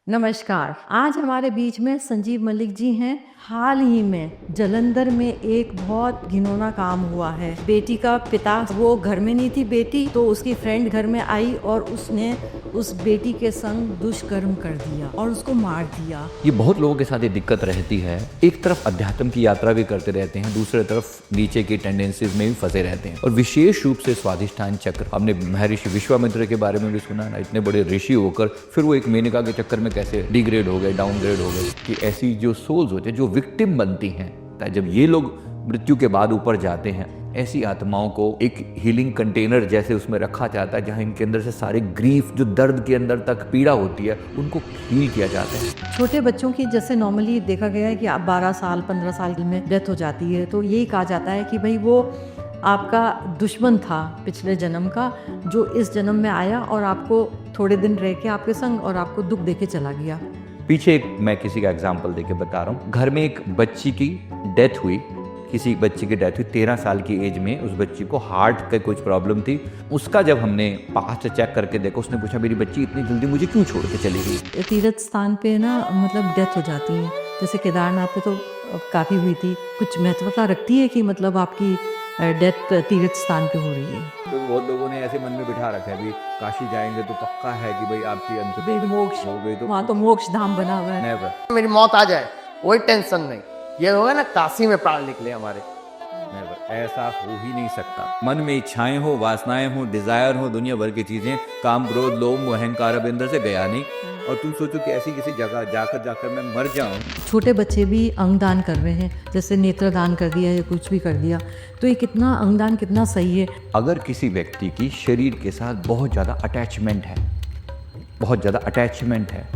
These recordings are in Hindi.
नमस्कार। आज हमारे बीच में संजीव मलिक जी हैं। हाल ही में जालंधर में एक बहुत घिनौना काम हुआ है। बेटी का पिता, वो घर में नहीं थी बेटी, तो उसकी फ्रेंड घर में आई और उसने उस बेटी के संग दुष्कर्म कर दिया और उसको मार दिया। ये बहुत लोगों के साथ ये दिक्कत रहती है। एक तरफ अध्यात्म की यात्रा भी करते रहते हैं, दूसरे तरफ नीचे की टेंडेंसीज में भी फंसे रहते हैं। और विशेष रूप से स्वाधिष्ठान चक्र, हमने महर्षि विश्वामित्र के बारे में भी सुना ना, इतने बड़े ऋषि होकर फिर वो एक मेनका के चक्कर में कैसे डिग्रेड हो गए, डाउनग्रेड हो गए। कि ऐसी जो सोल्स होते हैं जो विक्टिम बनती हैं, जब ये लोग मृत्यु के बाद ऊपर जाते हैं, ऐसी आत्माओं को एक हीलिंग कंटेनर जैसे उसमें रखा जाता है, जहां इनके अंदर से सारे ग्रीफ, जो दर्द के अंदर तक पीड़ा होती है, उनको हील किया जाता है। छोटे बच्चों की जैसे नॉर्मली देखा गया है कि आप 12 साल 15 साल में डेथ हो जाती है, तो यही कहा जाता है कि भाई वो आपका दुश्मन था पिछले जन्म का, जो इस जन्म में आया और आपको थोड़े दिन रह के आपके संग और आपको दुख देके चला गया। पीछे मैं किसी का एग्जाम्पल देके बता रहा हूँ। घर में एक बच्ची की डेथ हुई, किसी बच्ची की डेथ हुई 13 साल की एज में। उस बच्ची को हार्ट का कुछ प्रॉब्लम थी। उसका जब हमने पास्ट चेक करके देखा, उसने पूछा मेरी बच्ची इतनी जल्दी मुझे क्यों छोड़ के चली गई। तीर्थ स्थान पे ना मतलब डेथ हो जाती है, जैसे केदारनाथ पे तो काफ़ी हुई थी। कुछ महत्वता रखती है कि मतलब आपकी डेथ तीर्थ स्थान पे हो रही है। तो बहुत लोगों ने ऐसे मन में बिठा रखा है, भी काशी जाएंगे तो पक्का है कि भाई आपकी अंत मोक्ष हो गई। तो वहाँ तो मोक्ष धाम बना हुआ है। नेवर, मेरी मौत आ जाए कोई टेंशन नहीं, ये होगा ना काशी में प्राण निकले हमारे। नेवर, ऐसा हो ही नहीं सकता। मन में इच्छाएं हो, वासनाएं हो, डिजायर हो, दुनिया भर की चीजें, काम, क्रोध, लोभ, मोह, अहंकार अब अंदर से गया नहीं। और तुम सोचो कि ऐसी किसी जगह जाकर मैं मर जाऊं। छोटे बच्चे भी अंगदान कर रहे हैं, जैसे नेत्रदान कर दिया या कुछ भी कर दिया, तो ये कितना अंगदान कितना सही है। अगर किसी व्यक्ति की शरीर के साथ बहुत ज़्यादा अटैचमेंट है, बहुत ज़्यादा अटैचमेंट है,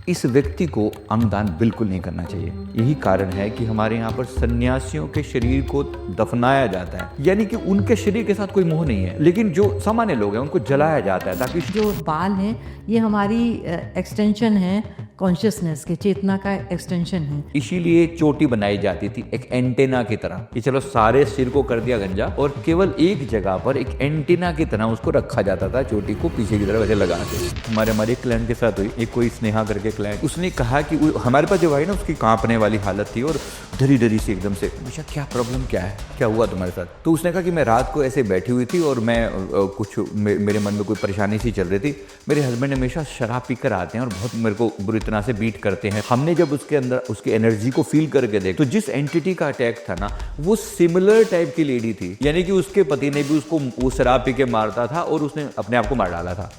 इस व्यक्ति को अंगदान बिल्कुल नहीं करना चाहिए। यही कारण है कि हमारे यहाँ पर सन्यासियों के शरीर को दफनाया जाता है, यानी कि उनके शरीर के साथ कोई मोह नहीं है, लेकिन जो सामान्य लोग हैं उनको जलाया जाता है, ताकि जो बाल हैं ये हमारी एक्सटेंशन है, कॉन्शियसनेस के, चेतना का एक्सटेंशन है। इसीलिए चोटी बनाई जाती थी एक एंटेना की तरह, कि चलो सारे सिर को कर दिया गंजा और केवल एक जगह पर एक एंटेना की तरह उसको रखा जाता था, चोटी को पीछे की तरफ ऐसे लगा के। हमारे एक क्लाइंट के साथ हुई, एक कोई स्नेहा करके क्लाइंट, उसने कहा कि हमारे पास जो भाई ना, उसकी कांपने वाली हालत थी और डरी डरी सी एकदम से। पूछा क्या प्रॉब्लम, क्या है, क्या हुआ तुम्हारे साथ। तो उसने कहा कि मैं रात को ऐसे बैठी हुई थी और मैं कुछ मेरे मन में कोई परेशानी सी चल रही थी। मेरे हस्बैंड हमेशा शराब पीकर आते हैं और बहुत मेरे को बुरी तरह से बीट करते हैं। हमने जब उसके अंदर उसकी एनर्जी को फील करके देखा, तो जिस एंटिटी का अटैक था ना, वो सिमिलर टाइप की लेडी थी, यानी कि उसके पति ने भी उसको वो शराब पी के मारता था और उसने अपने आप को मार डाला था।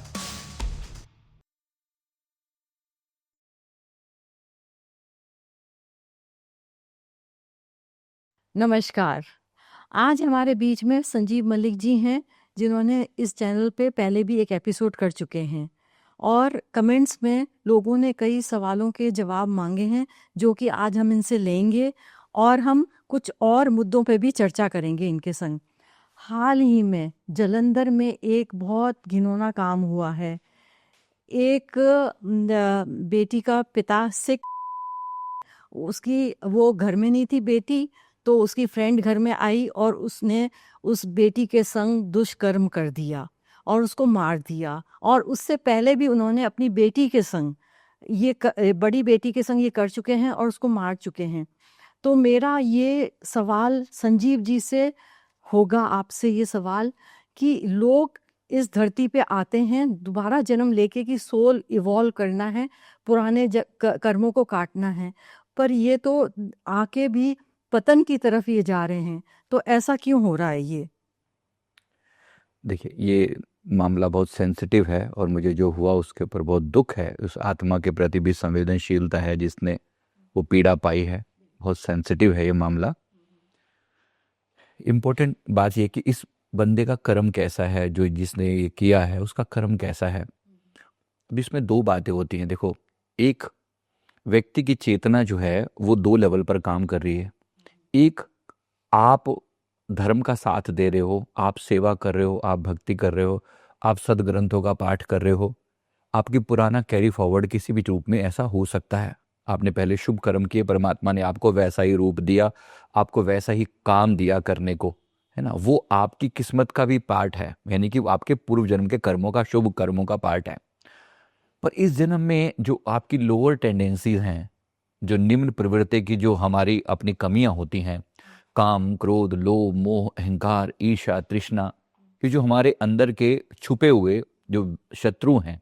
नमस्कार। आज हमारे बीच में संजीव मलिक जी हैं, जिन्होंने इस चैनल पे पहले भी एक एपिसोड कर चुके हैं और कमेंट्स में लोगों ने कई सवालों के जवाब मांगे हैं, जो कि आज हम इनसे लेंगे और हम कुछ और मुद्दों पे भी चर्चा करेंगे इनके संग। हाल ही में जालंधर में एक बहुत घिनौना काम हुआ है। एक बेटी का पिता सिख, उसकी वो घर में नहीं थी बेटी, तो उसकी फ्रेंड घर में आई और उसने उस बेटी के संग दुष्कर्म कर दिया और उसको मार दिया। और उससे पहले भी उन्होंने अपनी बेटी के संग बड़ी बेटी के संग ये कर चुके हैं और उसको मार चुके हैं। तो मेरा ये सवाल संजीव जी से होगा, आपसे ये सवाल कि लोग इस धरती पे आते हैं दोबारा जन्म लेके कि सोल इवॉल्व करना है, पुराने कर्मों को काटना है, पर ये तो आके भी पतन की तरफ ये जा रहे हैं। तो ऐसा क्यों हो रहा है ये? देखिए, ये मामला बहुत सेंसिटिव है और मुझे जो हुआ उसके ऊपर बहुत दुख है। उस आत्मा के प्रति भी संवेदनशीलता है जिसने वो पीड़ा पाई है। बहुत सेंसिटिव है ये मामला। इम्पोर्टेंट बात ये कि इस बंदे का कर्म कैसा है, जो जिसने ये किया है उसका कर्म कैसा है। अब इसमें दो बातें होती हैं। देखो, एक व्यक्ति की चेतना जो है वो दो लेवल पर काम कर रही है। एक, आप धर्म का साथ दे रहे हो, आप सेवा कर रहे हो, आप भक्ति कर रहे हो, आप सदग्रंथों का पाठ कर रहे हो, आपकी पुराना कैरी फॉरवर्ड किसी भी रूप में ऐसा हो सकता है। आपने पहले शुभ कर्म किए, परमात्मा ने आपको वैसा ही रूप दिया, आपको वैसा ही काम दिया करने को, है ना। वो आपकी किस्मत का भी पार्ट है, यानी कि वो आपके पूर्व जन्म के कर्मों का, शुभ कर्मों का पार्ट है। पर इस जन्म में जो आपकी लोअर टेंडेंसीज हैं, जो निम्न प्रवृत्ति की जो हमारी अपनी कमियां होती हैं, काम, क्रोध, लोभ, मोह, अहंकार, ईर्ष्या, तृष्णा, ये जो हमारे अंदर के छुपे हुए जो शत्रु हैं,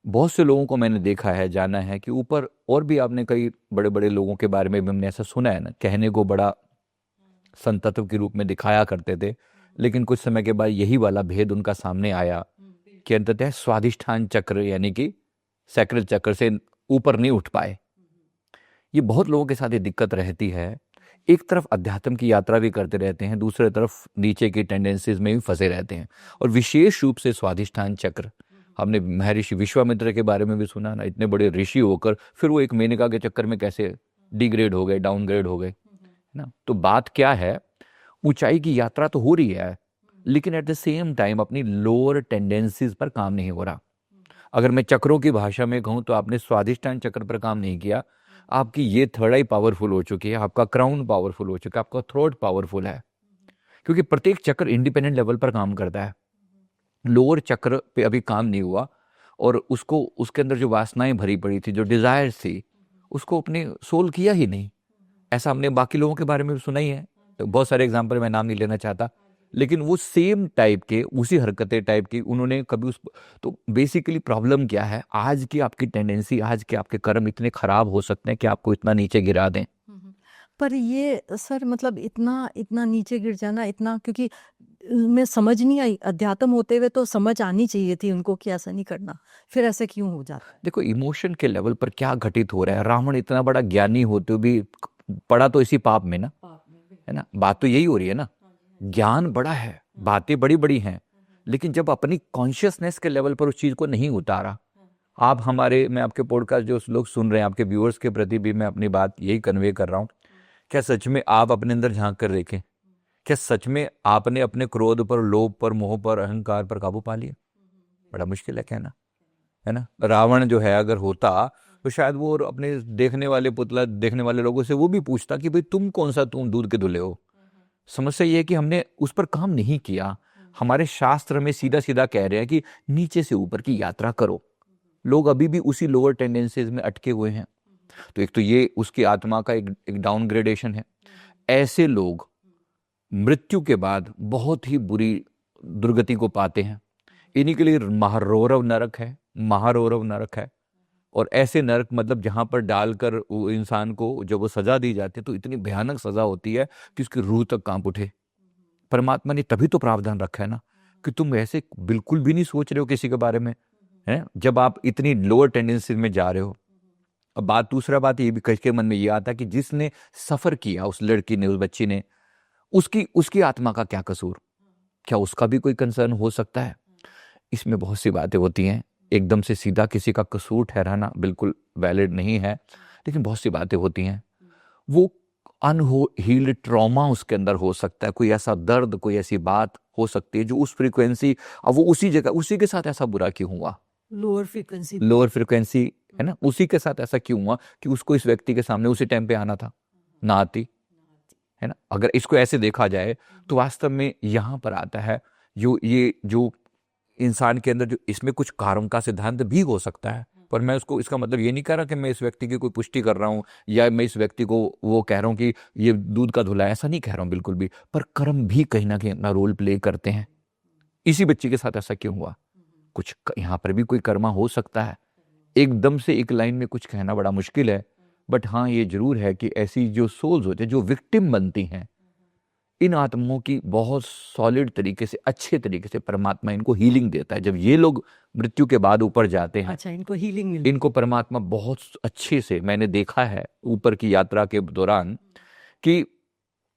बहुत से लोगों को मैंने देखा है, जाना है कि ऊपर, और भी आपने कई बड़े बड़े लोगों के बारे में भी हमने ऐसा सुना है ना, कहने को बड़ा संत तत्व के रूप में दिखाया करते थे, लेकिन कुछ समय के बाद यही वाला भेद उनका सामने आया कि अंततः स्वाधिष्ठान चक्र यानी कि सैक्रल चक्र से ऊपर नहीं उठ पाए। ये बहुत लोगों के साथ ये दिक्कत रहती है। एक तरफ अध्यात्म की यात्रा भी करते रहते हैं, दूसरे तरफ नीचे की टेंडेंसीज में भी फंसे रहते हैं। और विशेष रूप से स्वाधिष्ठान चक्र, हमने महर्षि विश्वामित्र के बारे में भी सुना ना, इतने बड़े ऋषि होकर फिर वो एक मेनका के चक्कर में कैसे डिग्रेड हो गए, डाउनग्रेड हो गए ना। तो बात क्या है, ऊंचाई की यात्रा तो हो रही है, लेकिन एट द सेम टाइम अपनी लोअर टेंडेंसीज पर काम नहीं हो रहा। अगर मैं चक्रों की भाषा में कहूं तो आपने स्वाधिष्ठान चक्र पर काम नहीं किया, आपकी ये थर्ड आई पावरफुल हो चुकी है, आपका क्राउन पावरफुल हो चुका है, आपका थ्रोट पावरफुल है, क्योंकि प्रत्येक चक्र इंडिपेंडेंट लेवल पर काम करता है। लोअर चक्र पे अभी काम नहीं हुआ और उसको, उसके अंदर जो वासनाएं भरी पड़ी थी, जो डिजायर्स थी, उसको अपने सोल्व किया ही नहीं। ऐसा हमने बाकी लोगों के बारे में भी सुना ही है, तो बहुत सारे एग्जाम्पल मैं नाम नहीं लेना चाहता, लेकिन वो सेम टाइप के, उसी हरकतें टाइप की उन्होंने कभी उस। तो बेसिकली प्रॉब्लम क्या है, आज की आपकी टेंडेंसी, आज के आपके कर्म इतने खराब हो सकते हैं कि आपको इतना नीचे गिरा दें। पर ये सर मतलब इतना इतना नीचे गिर जाना, इतना, क्योंकि मैं समझ नहीं आई, अध्यात्म होते हुए तो समझ आनी चाहिए थी उनको कि ऐसा नहीं करना, फिर ऐसे क्यों हो जाता है? देखो इमोशन के लेवल पर क्या घटित हो रहा है। रावण इतना बड़ा ज्ञानी होते हुए भी पड़ा तो इसी पाप में ना, है ना। बात तो यही हो रही है ना, ज्ञान बड़ा है, बातें बड़ी बड़ी हैं, लेकिन जब अपनी कॉन्शियसनेस के लेवल पर उस चीज को नहीं उतारा। आप हमारे, मैं आपके पॉडकास्ट जो लोग सुन रहे हैं, आपके व्यूअर्स के प्रति भी मैं अपनी बात यही कन्वे कर रहा हूं, क्या सच में आप अपने अंदर झांक कर देखें, क्या सच में आपने अपने क्रोध पर, लोभ पर, मोह पर, अहंकार पर काबू पा लिया? बड़ा मुश्किल है कहना, है ना। रावण जो है अगर होता तो शायद वो और अपने देखने वाले पुतला देखने वाले लोगों से वो भी पूछता कि भाई तुम कौन सा, तुम दूध के धुले हो। समस्या ये है कि हमने उस पर काम नहीं किया। हमारे शास्त्र में सीधा सीधा कह रहे हैं कि नीचे से ऊपर की यात्रा करो। लोग अभी भी उसी लोअर टेंडेंसीज में अटके हुए हैं। तो एक तो ये उसकी आत्मा का एक डाउनग्रेडेशन है। ऐसे लोग मृत्यु के बाद बहुत ही बुरी दुर्गति को पाते हैं। इन्हीं के लिए महारौरव नरक है, महारौरव नरक है। और ऐसे नरक मतलब जहां पर डालकर वो इंसान को जब वो सजा दी जाती है तो इतनी भयानक सजा होती है कि उसकी रूह तक कांप उठे। परमात्मा ने तभी तो प्रावधान रखा है ना कि तुम ऐसे बिल्कुल भी नहीं सोच रहे हो किसी के बारे में, है, जब आप इतनी लोअर टेंडेंसी में जा रहे हो। अब बात, दूसरा बात ये भी किसके मन में ये आता कि जिसने सफर किया, उस लड़की ने, उस बच्ची ने, उसकी उसकी आत्मा का क्या कसूर, क्या उसका भी कोई कंसर्न हो सकता है? इसमें बहुत सी बातें होती हैं। एकदम से सीधा किसी का कसूर ठहराना बिल्कुल वैलिड नहीं है, लेकिन बहुत सी बातें होती हैं। वो अनहील्ड ट्रॉमा उसके अंदर हो सकता है, कोई ऐसा दर्द, कोई ऐसी बात हो सकती है जो उस फ्रीक्वेंसी, अब वो उसी जगह, उसी के साथ ऐसा बुरा क्यों हुआ, लोअर फ्रीक्वेंसी, लोअर फ्रीक्वेंसी, है ना, उसी के साथ ऐसा क्यों हुआ कि उसको इस व्यक्ति के सामने उसी टाइम पे आना था, ना आती, है ना। अगर इसको ऐसे देखा जाए तो वास्तव में यहां पर आता है ये जो इंसान के अंदर, जो इसमें कुछ कर्म का सिद्धांत भी हो सकता है, पर मैं उसको, इसका मतलब ये नहीं कह रहा कि मैं इस व्यक्ति की कोई पुष्टि कर रहा हूं या मैं इस व्यक्ति को वो कह रहा हूं कि ये दूध का धुला है, ऐसा नहीं कह रहा हूं बिल्कुल भी। पर कर्म भी कहीं ना कहीं अपना रोल प्ले करते हैं। इसी बच्ची के साथ ऐसा क्यों हुआ, कुछ यहां पर भी कोई कर्मा हो सकता है। एकदम से एक लाइन में कुछ कहना बड़ा मुश्किल है, बट हाँ ये जरूर है कि ऐसी जो सोल्स होते हैं, जो विक्टिम बनती हैं, इन आत्माओं की बहुत सॉलिड तरीके से, अच्छे तरीके से परमात्मा इनको हीलिंग देता है। जब ये लोग मृत्यु के बाद ऊपर जाते हैं, अच्छा, इनको हीलिंग मिलती, इनको परमात्मा बहुत अच्छे से, मैंने देखा है ऊपर की यात्रा के दौरान, कि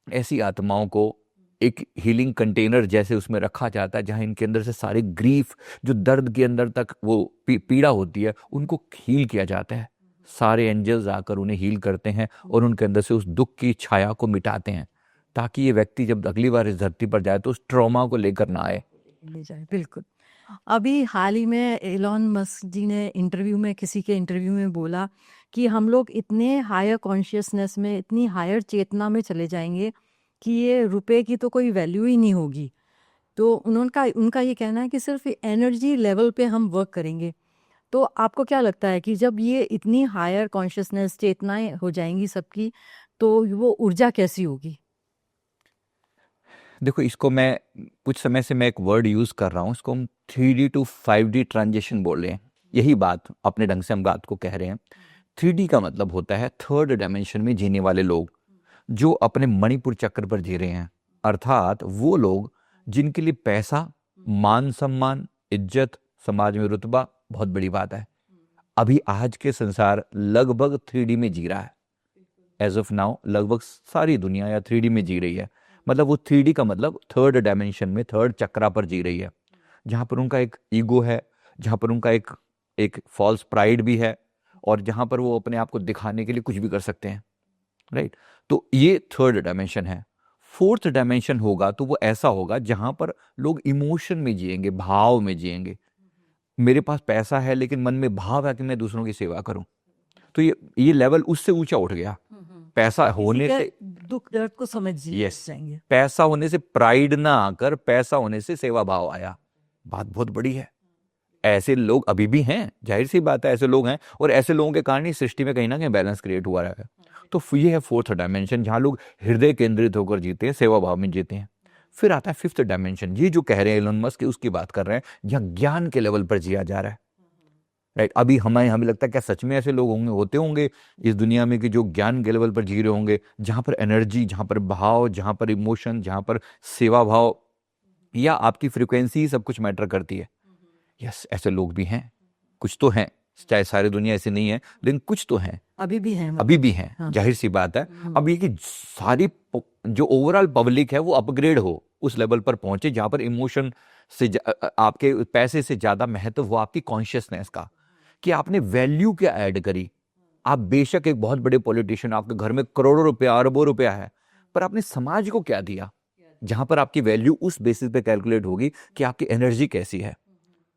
ऐसी आत्माओं को एक हीलिंग कंटेनर जैसे उसमें रखा जाता है, जहां इनके अंदर से सारे ग्रीफ, जो दर्द के अंदर तक वो पीड़ा होती है, उनको हील किया जाता है। सारे एंजल्स आकर उन्हें हील करते हैं और उनके अंदर से उस दुख की छाया को मिटाते हैं, ताकि ये व्यक्ति जब अगली बार इस धरती पर जाए तो उस ट्रॉमा को लेकर ना आए। ले जाए, बिल्कुल। अभी हाल ही में एलॉन मस्क जी ने इंटरव्यू में, किसी के इंटरव्यू में बोला कि हम लोग इतने हायर कॉन्शियसनेस में, इतनी हायर चेतना में चले जाएंगे कि ये रुपए की तो कोई वैल्यू ही नहीं होगी। तो उनका ये कहना है कि सिर्फ एनर्जी लेवल पे हम वर्क करेंगे। तो आपको क्या लगता है कि जब ये इतनी हायर कॉन्शियसनेस चेतनाएं हो जाएंगी सबकी, तो वो ऊर्जा कैसी होगी? देखो, इसको मैं कुछ समय से मैं एक वर्ड यूज कर रहा हूँ, इसको हम 3D to 5D ट्रांजिशन बोल रहे हैं। यही बात अपने ढंग से हम बात को कह रहे हैं। 3D का मतलब होता है थर्ड डायमेंशन में जीने वाले लोग, जो अपने मणिपुर चक्र पर जी रहे हैं। अर्थात वो लोग जिनके लिए पैसा, मान सम्मान, इज्जत, समाज में रुतबा बहुत बड़ी बात है। अभी आज के संसार लगभग 3D में जी रहा है। एज ऑफ नाउ लगभग सारी दुनिया या 3D में जी रही है। मतलब वो 3D का मतलब थर्ड डायमेंशन में, थर्ड चक्रा पर जी रही है, जहां पर उनका एक ईगो है, जहां पर उनका एक फॉल्स प्राइड भी है, और जहां पर वो अपने आप को दिखाने के लिए कुछ भी कर सकते हैं, राइट। तो ये थर्ड डायमेंशन है। फोर्थ डायमेंशन होगा तो वो ऐसा होगा जहां पर लोग इमोशन में जिएंगे, भाव में जिएंगे। मेरे पास पैसा है लेकिन मन में भाव है कि मैं दूसरों की सेवा करूं, तो ये लेवल उससे ऊंचा उठ गया। पैसा होने किसी से का दुख दर्द को समझ यस, जाएंगे। पैसा होने से प्राइड ना आकर पैसा होने से सेवा भाव आया। बात बहुत बड़ी है। ऐसे लोग अभी भी हैं, जाहिर सी बात है, ऐसे लोग हैं, और ऐसे लोगों के कारण ही सृष्टि में कहीं ना कहीं बैलेंस क्रिएट हुआ है। तो ये है फोर्थ डायमेंशन, जहां लोग हृदय केंद्रित होकर जीते हैं, सेवा भाव में जीते हैं। फिर आता है फिफ्थ डायमेंशन, ये जो कह रहे हैं एलन मस्क, उसकी बात कर रहे हैं, जहां ज्ञान के लेवल पर जिया जा रहा है, राइट। अभी हमें लगता है क्या सच में ऐसे लोग होते होंगे इस दुनिया में कि जो ज्ञान के लेवल पर जी रहे होंगे, जहां पर एनर्जी, जहां पर भाव, जहां पर इमोशन, जहां पर सेवा भाव या आपकी फ्रीक्वेंसी सब कुछ मैटर करती है। यस, ऐसे लोग भी हैं, कुछ तो हैं, चाहे सारी दुनिया ऐसी नहीं है, लेकिन कुछ तो हैं, अभी भी हैं, अभी भी हैं। हाँ। जाहिर सी बात है। अब ये कि सारी जो ओवरऑल पब्लिक है वो अपग्रेड हो, उस लेवल पर पहुंचे जहां पर इमोशन से आपके पैसे से ज्यादा महत्व हो आपकी कॉन्शियसनेस का, कि आपने वैल्यू क्या ऐड करी। आप बेशक एक बहुत बड़े पॉलिटिशियन, आपके घर में करोड़ों रुपया, अरबों रुपया है, पर आपने समाज को क्या दिया, जहां पर आपकी वैल्यू उस बेसिस पे कैलकुलेट होगी कि आपकी एनर्जी कैसी है,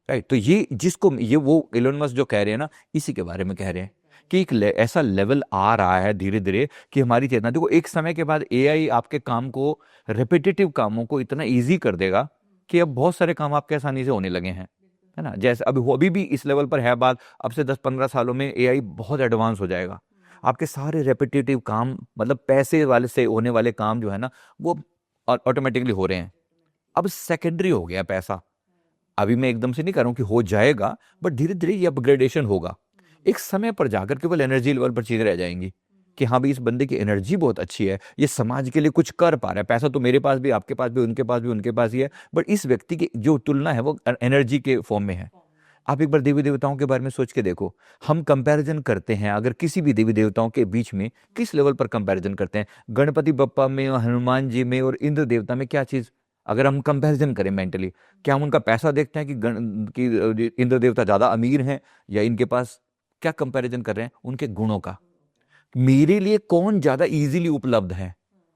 राइट। तो ये वो एलन मस्क जो कह रहे हैं ना, इसी के बारे में कह रहे हैं कि एक ऐसा लेवल आ रहा है धीरे धीरे कि हमारी चेतना, देखो एक समय के बाद एआई आपके काम को, रिपीटेटिव कामों को इतना ईजी कर देगा कि अब बहुत सारे काम आपके आसानी से होने लगे हैं, है ना। जैसे अभी भी इस लेवल पर है बात, अब से 10-15 सालों में एआई बहुत एडवांस हो जाएगा। आपके सारे रेपिटेटिव काम, मतलब पैसे वाले से होने वाले काम जो है ना, वो ऑटोमेटिकली हो रहे हैं। अब सेकेंडरी हो गया पैसा। अभी मैं एकदम से नहीं कह रहा हूं कि हो जाएगा, बट धीरे धीरे ये अपग्रेडेशन होगा। एक समय पर जाकर केवल एनर्जी लेवल पर चीजें रह जाएंगी कि हाँ भाई, इस बंदे की एनर्जी बहुत अच्छी है, ये समाज के लिए कुछ कर पा रहा है। पैसा तो मेरे पास भी, आपके पास भी, उनके पास भी, उनके पास ही है, बट इस व्यक्ति की जो तुलना है वो एनर्जी के फॉर्म में है। आप एक बार देवी देवताओं के बारे में सोच के देखो, हम कंपैरिजन करते हैं अगर किसी भी देवी देवताओं के बीच में, किस लेवल पर कंपैरिजन करते हैं? गणपति बप्पा में, हनुमान जी में और इंद्र देवता में क्या चीज, अगर हम कंपैरिजन करें मेंटली, क्या हम उनका पैसा देखते हैं कि इंद्र देवता ज्यादा अमीर हैं या इनके पास, क्या कंपैरिजन कर रहे हैं? उनके गुणों का। मेरे लिए कौन ज्यादा इजीली उपलब्ध है?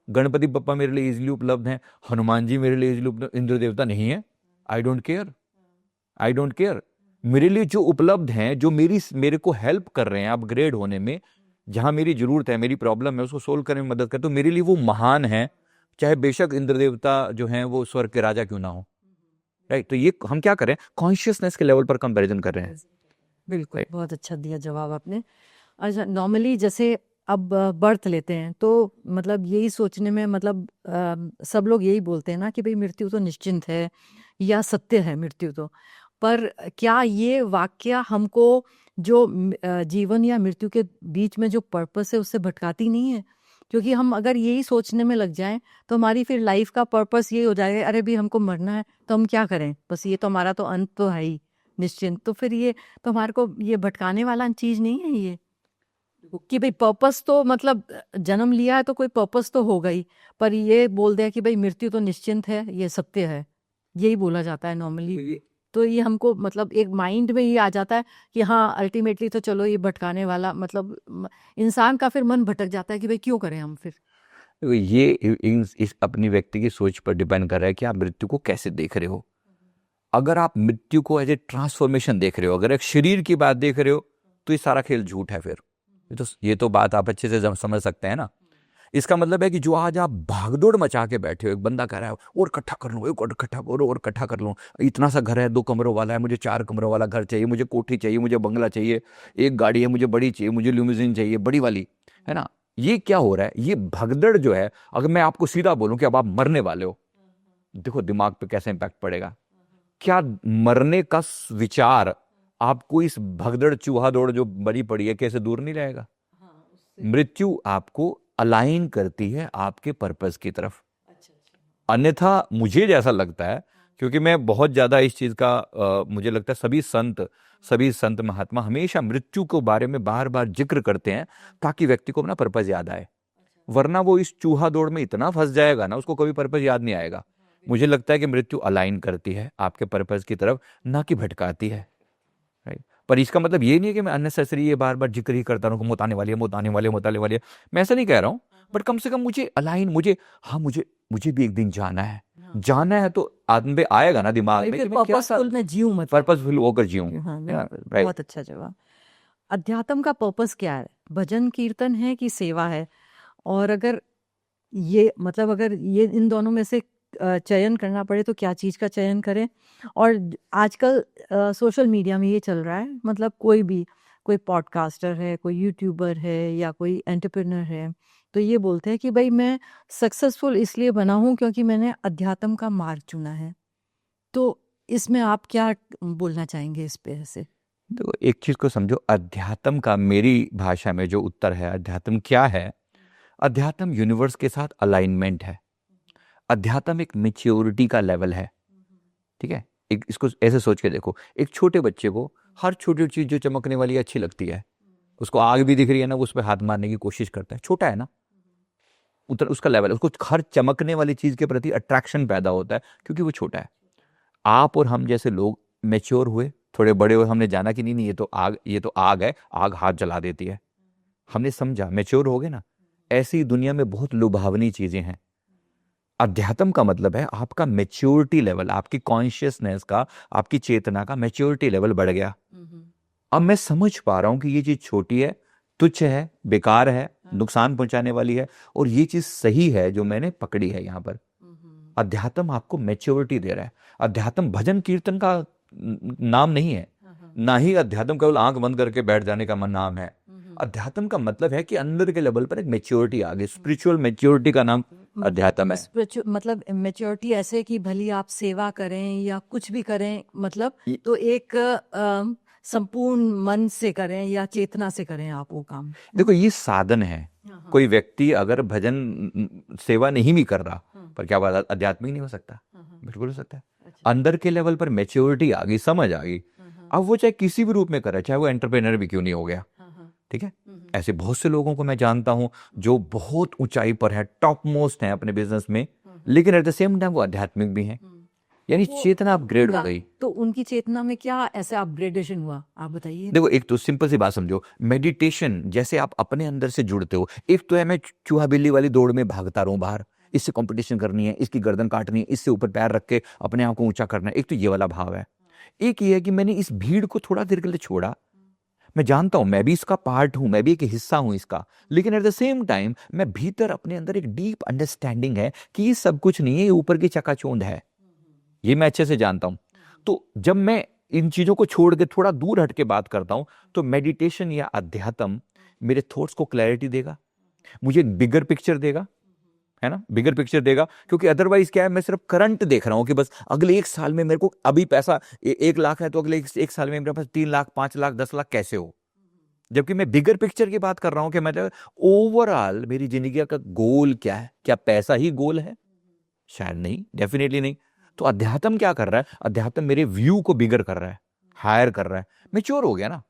गणपति बप्पा मेरे लिए इजीली उपलब्ध हैं, हनुमान जी मेरे लिए इजीली उपलब्ध, इंद्र देवता नहीं है। I don't care. मेरे लिए जो उपलब्ध हैं, जो मेरे को हेल्प कर रहे हैं अपग्रेड होने में, जहां मेरी जरूरत है, मेरी प्रॉब्लम है, उसको सोल्व करने में मदद करते, तो मेरे लिए वो महान है, चाहे बेशक इंद्र देवता जो हैं वो स्वर्ग के राजा क्यों ना हो, राइट। तो ये हम क्या कर रहे हैं? कॉन्शियसनेस के लेवल पर कंपैरिजन कर रहे हैं। बिल्कुल, बहुत अच्छा दिया जवाब आपने। अच्छा, नॉर्मली जैसे अब बर्थ लेते हैं तो मतलब यही सोचने में, मतलब सब लोग यही बोलते हैं ना कि भाई मृत्यु तो निश्चिंत है या सत्य है मृत्यु तो, पर क्या ये वाक्य हमको जो जीवन या मृत्यु के बीच में जो पर्पस है उससे भटकाती नहीं है? क्योंकि हम अगर यही सोचने में लग जाएं तो हमारी फिर लाइफ का पर्पस ये हो जाएगा, अरे भी हमको मरना है तो हम क्या करें, बस ये तो हमारा तो अंत तो है ही निश्चिंत। तो फिर ये तो हमारे को ये भटकाने वाला चीज नहीं है ये, कि भाई पर्पस तो मतलब जन्म लिया है तो कोई पर्पस तो होगा ही, पर ये बोल दिया कि भाई मृत्यु तो निश्चिंत है, ये सत्य है, यही बोला जाता है नॉर्मली। तो ये हमको मतलब एक माइंड में ये आ जाता है कि हाँ अल्टीमेटली तो चलो ये भटकाने वाला, मतलब इंसान का फिर मन भटक जाता है कि भाई क्यों करें हम फिर। ये इस अपनी व्यक्ति की सोच पर डिपेंड कर रहा है कि आप मृत्यु को कैसे देख रहे हो। अगर आप मृत्यु को एज ए ट्रांसफॉर्मेशन देख रहे हो, अगर एक शरीर की बात देख रहे हो, तो ये सारा खेल झूठ है। फिर ये तो बात आप अच्छे से समझ सकते हैं ना। इसका मतलब है कि जो आज आप भागदौड़ मचा के बैठे हो, एक बंदा कह रहा है और इकट्ठा कर लो, एक और इकट्ठा करो और इकट्ठा कर लो, इतना सा घर है 2 कमरों वाला है, मुझे 4 कमरों वाला घर चाहिए, मुझे कोठी चाहिए, मुझे बंगला चाहिए, एक गाड़ी है मुझे बड़ी चाहिए, मुझे लिमोजिन चाहिए बड़ी वाली, है ना। ये क्या हो रहा है, ये भगदड़ जो है, अगर मैं आपको सीधा बोलूं कि अब आप मरने वाले हो, देखो दिमाग पे कैसे इंपैक्ट पड़ेगा। क्या मरने का विचार आपको इस भगदड़ चूहा दौड़ जो बड़ी पड़ी है कैसे दूर नहीं रहेगा। मृत्यु आपको अलाइन करती है आपके पर्पस की तरफ। अन्यथा मुझे जैसा लगता है, क्योंकि मैं बहुत ज्यादा इस चीज का मुझे लगता है सभी संत महात्मा हमेशा मृत्यु के बारे में बार बार जिक्र करते हैं ताकि व्यक्ति को अपना पर्पस याद आए, वरना वो इस चूहा दौड़ में इतना फंस जाएगा ना, उसको कभी पर्पस याद नहीं आएगा। मुझे लगता है कि मृत्यु अलाइन करती है आपके पर्पस की तरफ, ना कि भटकाती है, राइट। पर इसका मतलब ये नहीं है कि मैं अननेसेसरी ये बार बार जिक्र ही करता रहूं कि मौत आने वाली है, मौत आने वाली है, मौत आने वाली है। मैं ऐसा नहीं कह रहा हूं, बट कम से कम मुझे अलाइन, मुझे भी एक दिन जाना है। जाना है तो आदमी पे आएगा ना दिमाग में कि मैं क्या पर्पसफुल में जीऊं, मतलब पर्पसफुल होकर जीऊं। हाँ, राइट। बहुत अच्छा जवाब। अध्यात्म का पर्पस क्या है? भजन कीर्तन है कि सेवा है? और अगर ये मतलब अगर ये इन दोनों में से चयन करना पड़े तो क्या चीज़ का चयन करें? और आजकल सोशल मीडिया में ये चल रहा है, मतलब कोई पॉडकास्टर है, कोई यूट्यूबर है या कोई एंटरप्रेन्योर है, तो ये बोलते हैं कि भाई मैं सक्सेसफुल इसलिए बना हूँ क्योंकि मैंने अध्यात्म का मार्ग चुना है। तो इसमें आप क्या बोलना चाहेंगे इस पे से? देखो एक चीज को समझो, अध्यात्म का मेरी भाषा में जो उत्तर है, अध्यात्म क्या है? अध्यात्म यूनिवर्स के साथ अलाइनमेंट है। अध्यात्म एक मेच्योरिटी का लेवल है, ठीक है। एक इसको ऐसे सोच के देखो, एक छोटे बच्चे को हर छोटी चीज जो चमकने वाली है अच्छी लगती है, उसको आग भी दिख रही है ना, वो उस पर हाथ मारने की कोशिश करता है, छोटा है ना, उतना उसका लेवल है, उसको हर चमकने वाली चीज के प्रति अट्रैक्शन पैदा होता है क्योंकि वो छोटा है। आप और हम जैसे लोग मेच्योर हुए, थोड़े बड़े हुए, हमने जाना कि नहीं ये तो आग है, आग हाथ जला देती है, हमने समझा, मेच्योर हो गए ना। ऐसी दुनिया में बहुत लुभावनी चीजें हैं। अध्यात्म का मतलब है आपका मेच्योरिटी लेवल, आपकी कॉन्शियसनेस का, आपकी चेतना का मेच्योरिटी लेवल बढ़ गया। अब मैं समझ पा रहा हूं कि ये चीज छोटी है, तुच्छ है, बेकार है, नुकसान पहुंचाने वाली है, और ये चीज सही है जो मैंने पकड़ी है यहां पर। अध्यात्म आपको मेच्योरिटी दे रहा है। अध्यात्म भजन कीर्तन का नाम नहीं है, ना ही अध्यात्म केवल आंख बंद करके बैठ जाने का नाम है। अध्यात्म का मतलब है कि अंदर के लेवल पर एक मेच्योरिटी आ गई, स्पिरिचुअल मेच्योरिटी का नाम अध्यात्म है। मतलब मेच्योरिटी ऐसे कि भली आप सेवा करें या कुछ भी करें, मतलब तो एक संपूर्ण मन से करें या चेतना से करें आप वो काम। देखो ये साधन है। कोई व्यक्ति अगर भजन सेवा नहीं भी कर रहा, पर क्या बात आध्यात्मिक नहीं हो सकता? बिल्कुल हो सकता है। अंदर के लेवल पर मेच्योरिटी आ गई, समझ आ गई, अब वो चाहे किसी भी रूप में करे, चाहे वो एंटरप्रेन्योर भी क्यों नहीं हो गया, ठीक है। ऐसे बहुत से लोगों को मैं जानता हूं जो बहुत ऊंचाई पर है, टॉप मोस्ट है अपने बिजनेस में, लेकिन एट द सेम टाइम वो आध्यात्मिक भी हैं, यानी चेतना अपग्रेड हो गई। तो उनकी चेतना में क्या ऐसा अपग्रेडेशन हुआ, आप बताइए। देखो एक तो सिंपल सी बात समझो, मेडिटेशन जैसे आप अपने अंदर से जुड़ते हो, एक तो है मैं चूहा बिल्ली वाली दौड़ में भागता रहूं बाहर, इससे कंपटीशन करनी है, इसकी गर्दन काटनी है, इससे ऊपर पैर रख के अपने आप को ऊंचा करना है, एक तो ये वाला भाव है। एक ये है कि मैंने इस भीड़ को थोड़ा देर के लिए छोड़ा, मैं जानता हूं मैं भी इसका पार्ट हूं, मैं भी एक हिस्सा हूं इसका, लेकिन एट द सेम टाइम मैं भीतर अपने अंदर एक डीप अंडरस्टैंडिंग है कि ये सब कुछ नहीं है, ये ऊपर की चकाचौंध है, ये मैं अच्छे से जानता हूं। तो जब मैं इन चीजों को छोड़ के थोड़ा दूर हट के बात करता हूं, तो मेडिटेशन या अध्यात्म मेरे थॉट्स को क्लैरिटी देगा, मुझे एक बिगर पिक्चर देगा, है ना, बिगर पिक्चर देगा। क्योंकि अदरवाइज क्या है, मैं सिर्फ करंट देख रहा हूं कि बस अगले 1 साल में मेरे को अभी पैसा 1 लाख है तो अगले 1 साल में मेरे पास 3 लाख 5 लाख 10 लाख कैसे हो, जबकि मैं बिगर पिक्चर की बात कर रहा हूं कि मैं ओवरऑल मेरी जिंदगी का गोल क्या है। क्या पैसा ही गोल है? शायद नहीं, डेफिनेटली नहीं। तो अध्यात्म क्या कर रहा है? अध्यात्म मेरे व्यू को बिगर कर रहा है, हायर कर रहा है, मैच्योर हो गया ना।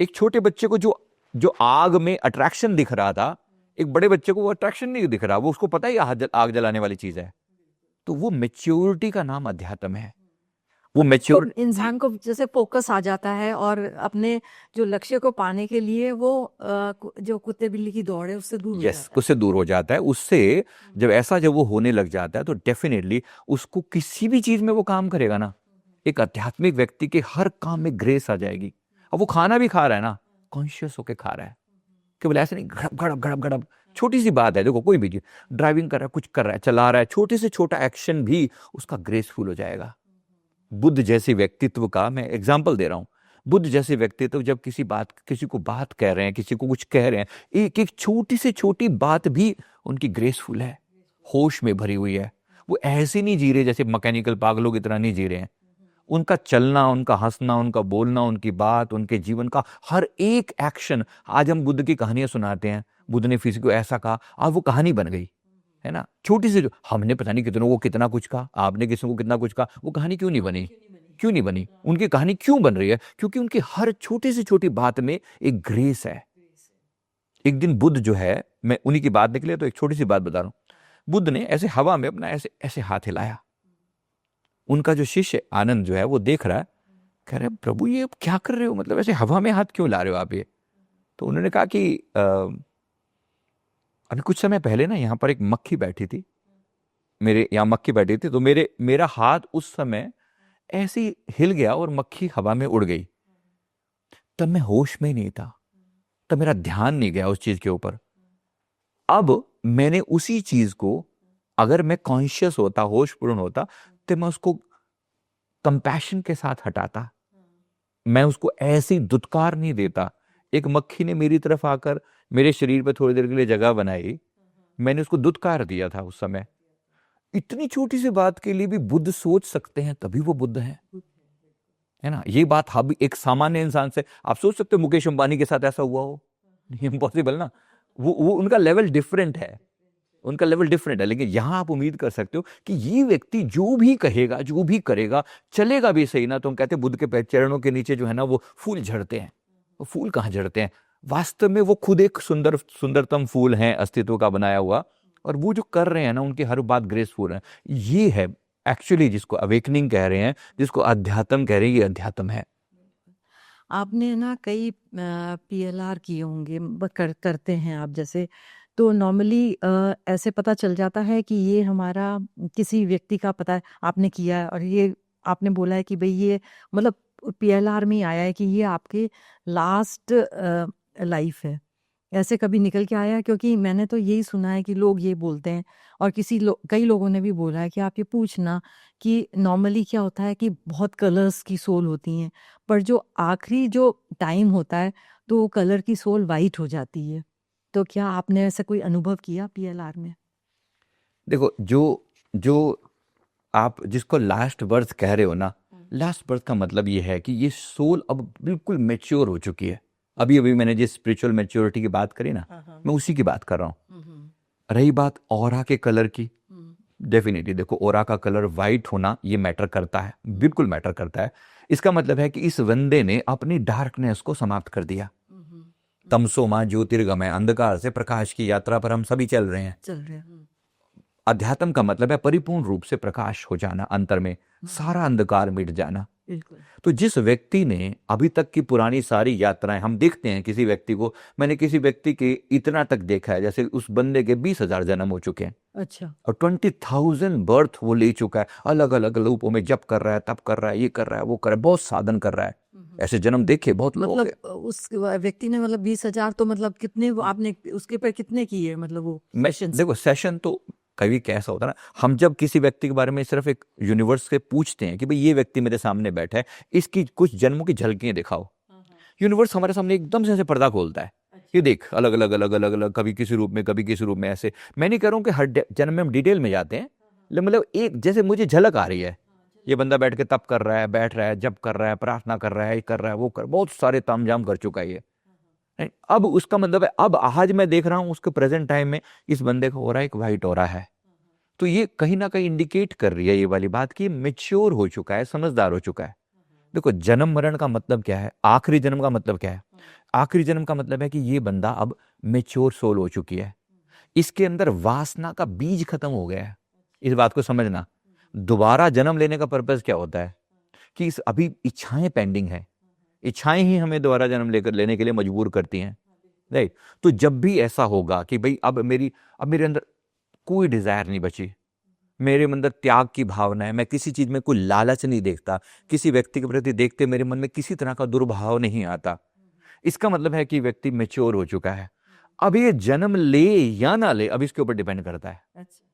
एक छोटे बच्चे को जो आग में अट्रैक्शन दिख रहा था, एक बड़े बच्चे को वो अट्रैक्शन नहीं दिख रहा, वो उसको पता ही आग जलाने वाली चीज है। तो वो मैच्योरिटी का नाम अध्यात्म है। वो मैच्योर इंसान को जैसे फोकस आ जाता है और अपने जो लक्ष्य को पाने के लिए वो जो कुत्ते बिल्ली की दौड़ है उससे दूर हो जाता है। उससे दूर हो जाता है। उससे जब वो होने लग जाता है तो डेफिनेटली उसको किसी भी चीज में वो काम करेगा ना, एक आध्यात्मिक व्यक्ति के हर काम में ग्रेस आ जाएगी। अब वो खाना भी खा रहा है ना, कॉन्शियस होके खा रहा है, केवल ऐसे नहीं गड़ब गड़ब गड़ब गड़ब छोटी सी बात है, देखो कोई भी ड्राइविंग कर रहा है, कुछ कर रहा है, चला रहा है, छोटे से छोटा एक्शन भी उसका ग्रेसफुल हो जाएगा। बुद्ध जैसे व्यक्तित्व का मैं एग्जाम्पल दे रहा हूँ। बुद्ध जैसे व्यक्तित्व जब किसी को बात कह रहे हैं, किसी को कुछ कह रहे हैं, एक एक छोटी से छोटी बात भी उनकी ग्रेसफुल है, होश में भरी हुई है। वो ऐसे नहीं जी रहे जैसे मैकेनिकल पागलों की तरह नहीं जी रहे हैं। उनका चलना, उनका हंसना, उनका बोलना, उनकी बात, उनके जीवन का हर एक एक्शन। आज हम बुद्ध की कहानियां सुनाते हैं, बुद्ध ने किसी को ऐसा कहा, आज वो कहानी बन गई है ना। छोटी सी, हमने पता नहीं कितनों को कितना कुछ कहा, आपने किसी को कितना कुछ कहा, वो कहानी क्यों नहीं बनी? क्यों नहीं बनी? उनकी कहानी क्यों बन रही है? क्योंकि उनकी हर छोटी से छोटी बात में एक ग्रेस है। एक दिन बुद्ध जो है, मैं उन्हीं की बात निकले तो एक छोटी सी बात बता रहा हूं। बुद्ध ने ऐसे हवा में अपना ऐसे ऐसे हाथ हिलाया। उनका जो शिष्य आनंद जो है वो देख रहा है, कह रहे प्रभु ये क्या कर रहे हो, मतलब ऐसे हवा में हाथ क्यों ला रहे हो आप ये? तो उन्होंने कहा कि अभी कुछ समय पहले ना यहाँ पर एक मक्खी बैठी थी, मेरे यहाँ मक्खी बैठी थी, तो मेरा हाथ उस समय ऐसे ही हिल गया और मक्खी हवा में उड़ गई। तब मैं होश में नहीं था, तब मेरा ध्यान नहीं गया उस चीज के ऊपर। अब मैंने उसी चीज को, अगर मैं कॉन्शियस होता, होशपूर्ण होता, तो मैं उसको कंपैशन के साथ हटाता, मैं उसको ऐसे ही दुत्कार नहीं देता। एक मक्खी ने मेरी तरफ आकर मेरे शरीर पर थोड़ी देर के लिए जगह बनाई, मैंने उसको दुत्कार दिया था उस समय। इतनी छोटी सी बात के लिए भी बुद्ध सोच सकते हैं, तभी वो बुद्ध हैं, है ना। ये बात हम एक सामान्य इंसान से, आप सोच सकते हो मुकेश अंबानी के साथ ऐसा हुआ हो? इम्पॉसिबल ना। वो उनका लेवल डिफरेंट है, उनका लेवल डिफरेंट है। लेकिन यहां आप उम्मीद कर सकते हो कि ये व्यक्ति जो भी कहेगा, जो भी करेगा, चलेगा भी सही ना। तो हम कहते हैं बुद्ध के चरणों के नीचे जो है ना वो फूल झड़ते हैं। वो फूल कहाँ झड़ते हैं? वास्तव में वो खुद एक सुंदरतम फूल हैं, अस्तित्व का बनाया हुआ। और वो जो कर रहे हैं ना, उनकी हर बात ग्रेसफुल है। ये है एक्चुअली जिसको अवेकनिंग कह रहे हैं, जिसको अध्यात्म कह रहे हैं, ये अध्यात्म है। आपने ना कई पीएलआर किए होंगे, करते हैं आप जैसे, तो नॉर्मली ऐसे पता चल जाता है कि ये हमारा किसी व्यक्ति का पता आपने किया है, और ये आपने बोला है कि भाई ये मतलब पीएलआर में ही आया है कि ये आपके लास्ट लाइफ है। ऐसे कभी निकल के आया? क्योंकि मैंने तो यही सुना है कि लोग ये बोलते हैं, और कई लोगों ने भी बोला है कि आप ये पूछना कि नॉर्मली क्या होता है कि बहुत कलर्स की सोल होती हैं, पर जो आखिरी जो टाइम होता है तो वो कलर की सोल वाइट हो जाती है। तो क्या आपने ऐसा कोई अनुभव किया पीएलआर में? देखो, जो आप जिसको लास्ट बर्थ कह रहे हो ना, लास्ट बर्थ का मतलब ये है कि ये सोल अब बिल्कुल मैच्योर हो चुकी है। अभी मैंने जिस स्पिरिचुअल मैच्योरिटी की बात करी ना, मैं उसी की बात कर रहा हूँ। रही बात ऑरा के कलर की, डेफिनेटली देखो, ऑरा का कलर वाइट होना ये मैटर करता है, बिल्कुल मैटर करता है। इसका मतलब है कि इस बंदे ने अपनी डार्कनेस को समाप्त कर दिया। तमसो मां ज्योतिर्गमय, अंधकार से प्रकाश की यात्रा पर हम सभी चल रहे हैं। अध्यात्म का मतलब है परिपूर्ण रूप से प्रकाश हो जाना, अंतर में सारा अंधकार मिट जाना। तो जिस व्यक्ति ने अभी तक की पुरानी सारी यात्राएं, हम देखते हैं किसी व्यक्ति को, मैंने किसी व्यक्ति के इतना तक देखा है जैसे उस बंदे के 20,000 जन्म हो चुके हैं। अच्छा। और 20,000 बर्थ वो ले चुका है, अलग अलग रूपों में, जब कर रहा है, तब कर रहा है, ये कर रहा है, वो कर रहा है, बहुत साधन कर रहा है। ऐसे जन्म देखे बहुत लोग। मतलब उस व्यक्ति ने मतलब 20,000, तो मतलब कितने आपने उसके पर कितने किए, मतलब वो देखो सेशन तो कभी कैसा होता है ना, हम जब किसी व्यक्ति के बारे में सिर्फ एक यूनिवर्स से पूछते हैं कि भाई ये व्यक्ति मेरे सामने बैठा है, इसकी कुछ जन्मों की झलकियां दिखाओ, यूनिवर्स हमारे सामने एकदम से ऐसे पर्दा खोलता है। ये देख, अलग अलग अलग अलग अलग, कभी किसी रूप में, कभी किसी रूप में। ऐसे मैं नहीं कह रहा हूँ कि हर जन्म में हम डिटेल में जाते हैं, मतलब एक जैसे मुझे झलक आ रही है, ये बंदा बैठ के तप कर रहा है, बैठ रहा है, जब कर रहा है, प्रार्थना कर रहा है, ये कर रहा है, वो कर, बहुत सारे तामझाम कर चुका है ये। अब उसका मतलब है, अब आज मैं देख रहा हूं उसके प्रेजेंट टाइम में इस बंदे का हो रहा है एक वाइट हो रहा है। तो ये कहीं ना कहीं इंडिकेट कर रही है ये वाली बात कि मैच्योर हो चुका है, समझदार हो चुका है। देखो, जन्म मरण का मतलब क्या है, आखिरी जन्म का मतलब क्या है? आखिरी जन्म का मतलब है कि ये बंदा अब मैच्योर सोल हो चुकी है, इसके अंदर वासना का बीज खत्म हो गया है। इस बात को समझना। दोबारा जन्म लेने का पर्पस क्या होता है कि अभी इच्छाएं पेंडिंग है, इच्छाएं ही हमें दोबारा जन्म लेने के लिए मजबूर करती हैं, राइट। तो जब भी ऐसा होगा कि भाई अब मेरे अंदर कोई डिजायर नहीं बची, मेरे अंदर त्याग की भावना है, मैं किसी चीज में कोई लालच नहीं देखता, किसी व्यक्ति के प्रति देखते मेरे मन में किसी तरह का दुर्भाव नहीं आता, इसका मतलब है कि व्यक्ति मैच्योर हो चुका है। अब ये जन्म ले या ना ले, अब इसके ऊपर डिपेंड करता है। अच्छा।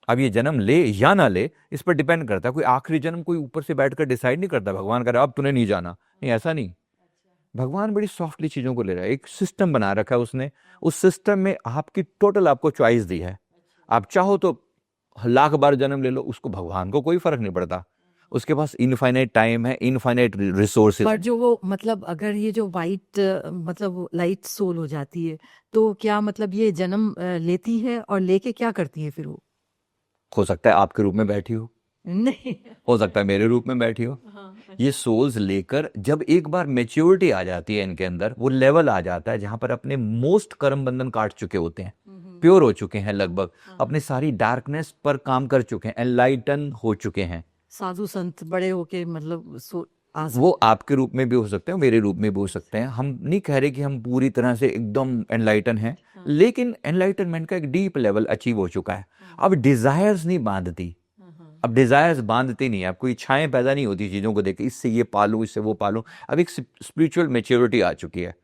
अब ये जन्म ले या ना ले, इस पर डिपेंड करता है। कोई आखिरी जन्म कोई ऊपर से बैठकर डिसाइड नहीं करता, भगवान कह रहा है अब तूने नहीं जाना, नहीं, ऐसा नहीं। भगवान बड़ी सॉफ्टली चीजों को ले रहा है। एक सिस्टम बना रखा है उसने, उस सिस्टम में आपकी टोटल आपको चॉइस दी है। आप चाहो तो लाख बार जन्म ले लो, उसको भगवान को कोई फर्क नहीं पड़ता। उसके पास इनफाइनाइट टाइम है, इनफाइनाइट रिसोर्सेज। पर जो वो मतलब अगर ये जो वाइट मतलब लाइट सोल हो जाती है तो क्या मतलब ये जन्म लेती है और लेके क्या करती है फिर वो? हो सकता है आपके रूप में बैठी हो, नहीं। हो सकता है मेरे रूप में बैठी हो। हाँ। ये सोल्स लेकर जब एक बार मेच्योरिटी आ जाती है इनके अंदर, वो लेवल आ जाता है जहां पर अपने मोस्ट कर्म बंधन काट चुके होते हैं, प्योर हो चुके हैं लगभग, अपने सारी डार्कनेस पर काम कर चुके हैं, एनलाइटन हो चुके हैं। साधु संत बड़े होके मतलब वो आपके रूप में भी हो सकते हैं, मेरे रूप में भी हो सकते हैं। हम नहीं कह रहे कि हम पूरी तरह से एकदम एनलाइटन हैं, लेकिन एनलाइटनमेंट का एक डीप लेवल अचीव हो चुका है। अब डिजायर्स नहीं बांधती, अब डिजायर्स बांधती नहीं है, आपको इच्छाएं पैदा नहीं होती चीजों को देख के, इससे ये पालूं, इससे वो पालूं। अब एक स्पिरिचुअल मेच्योरिटी आ चुकी है।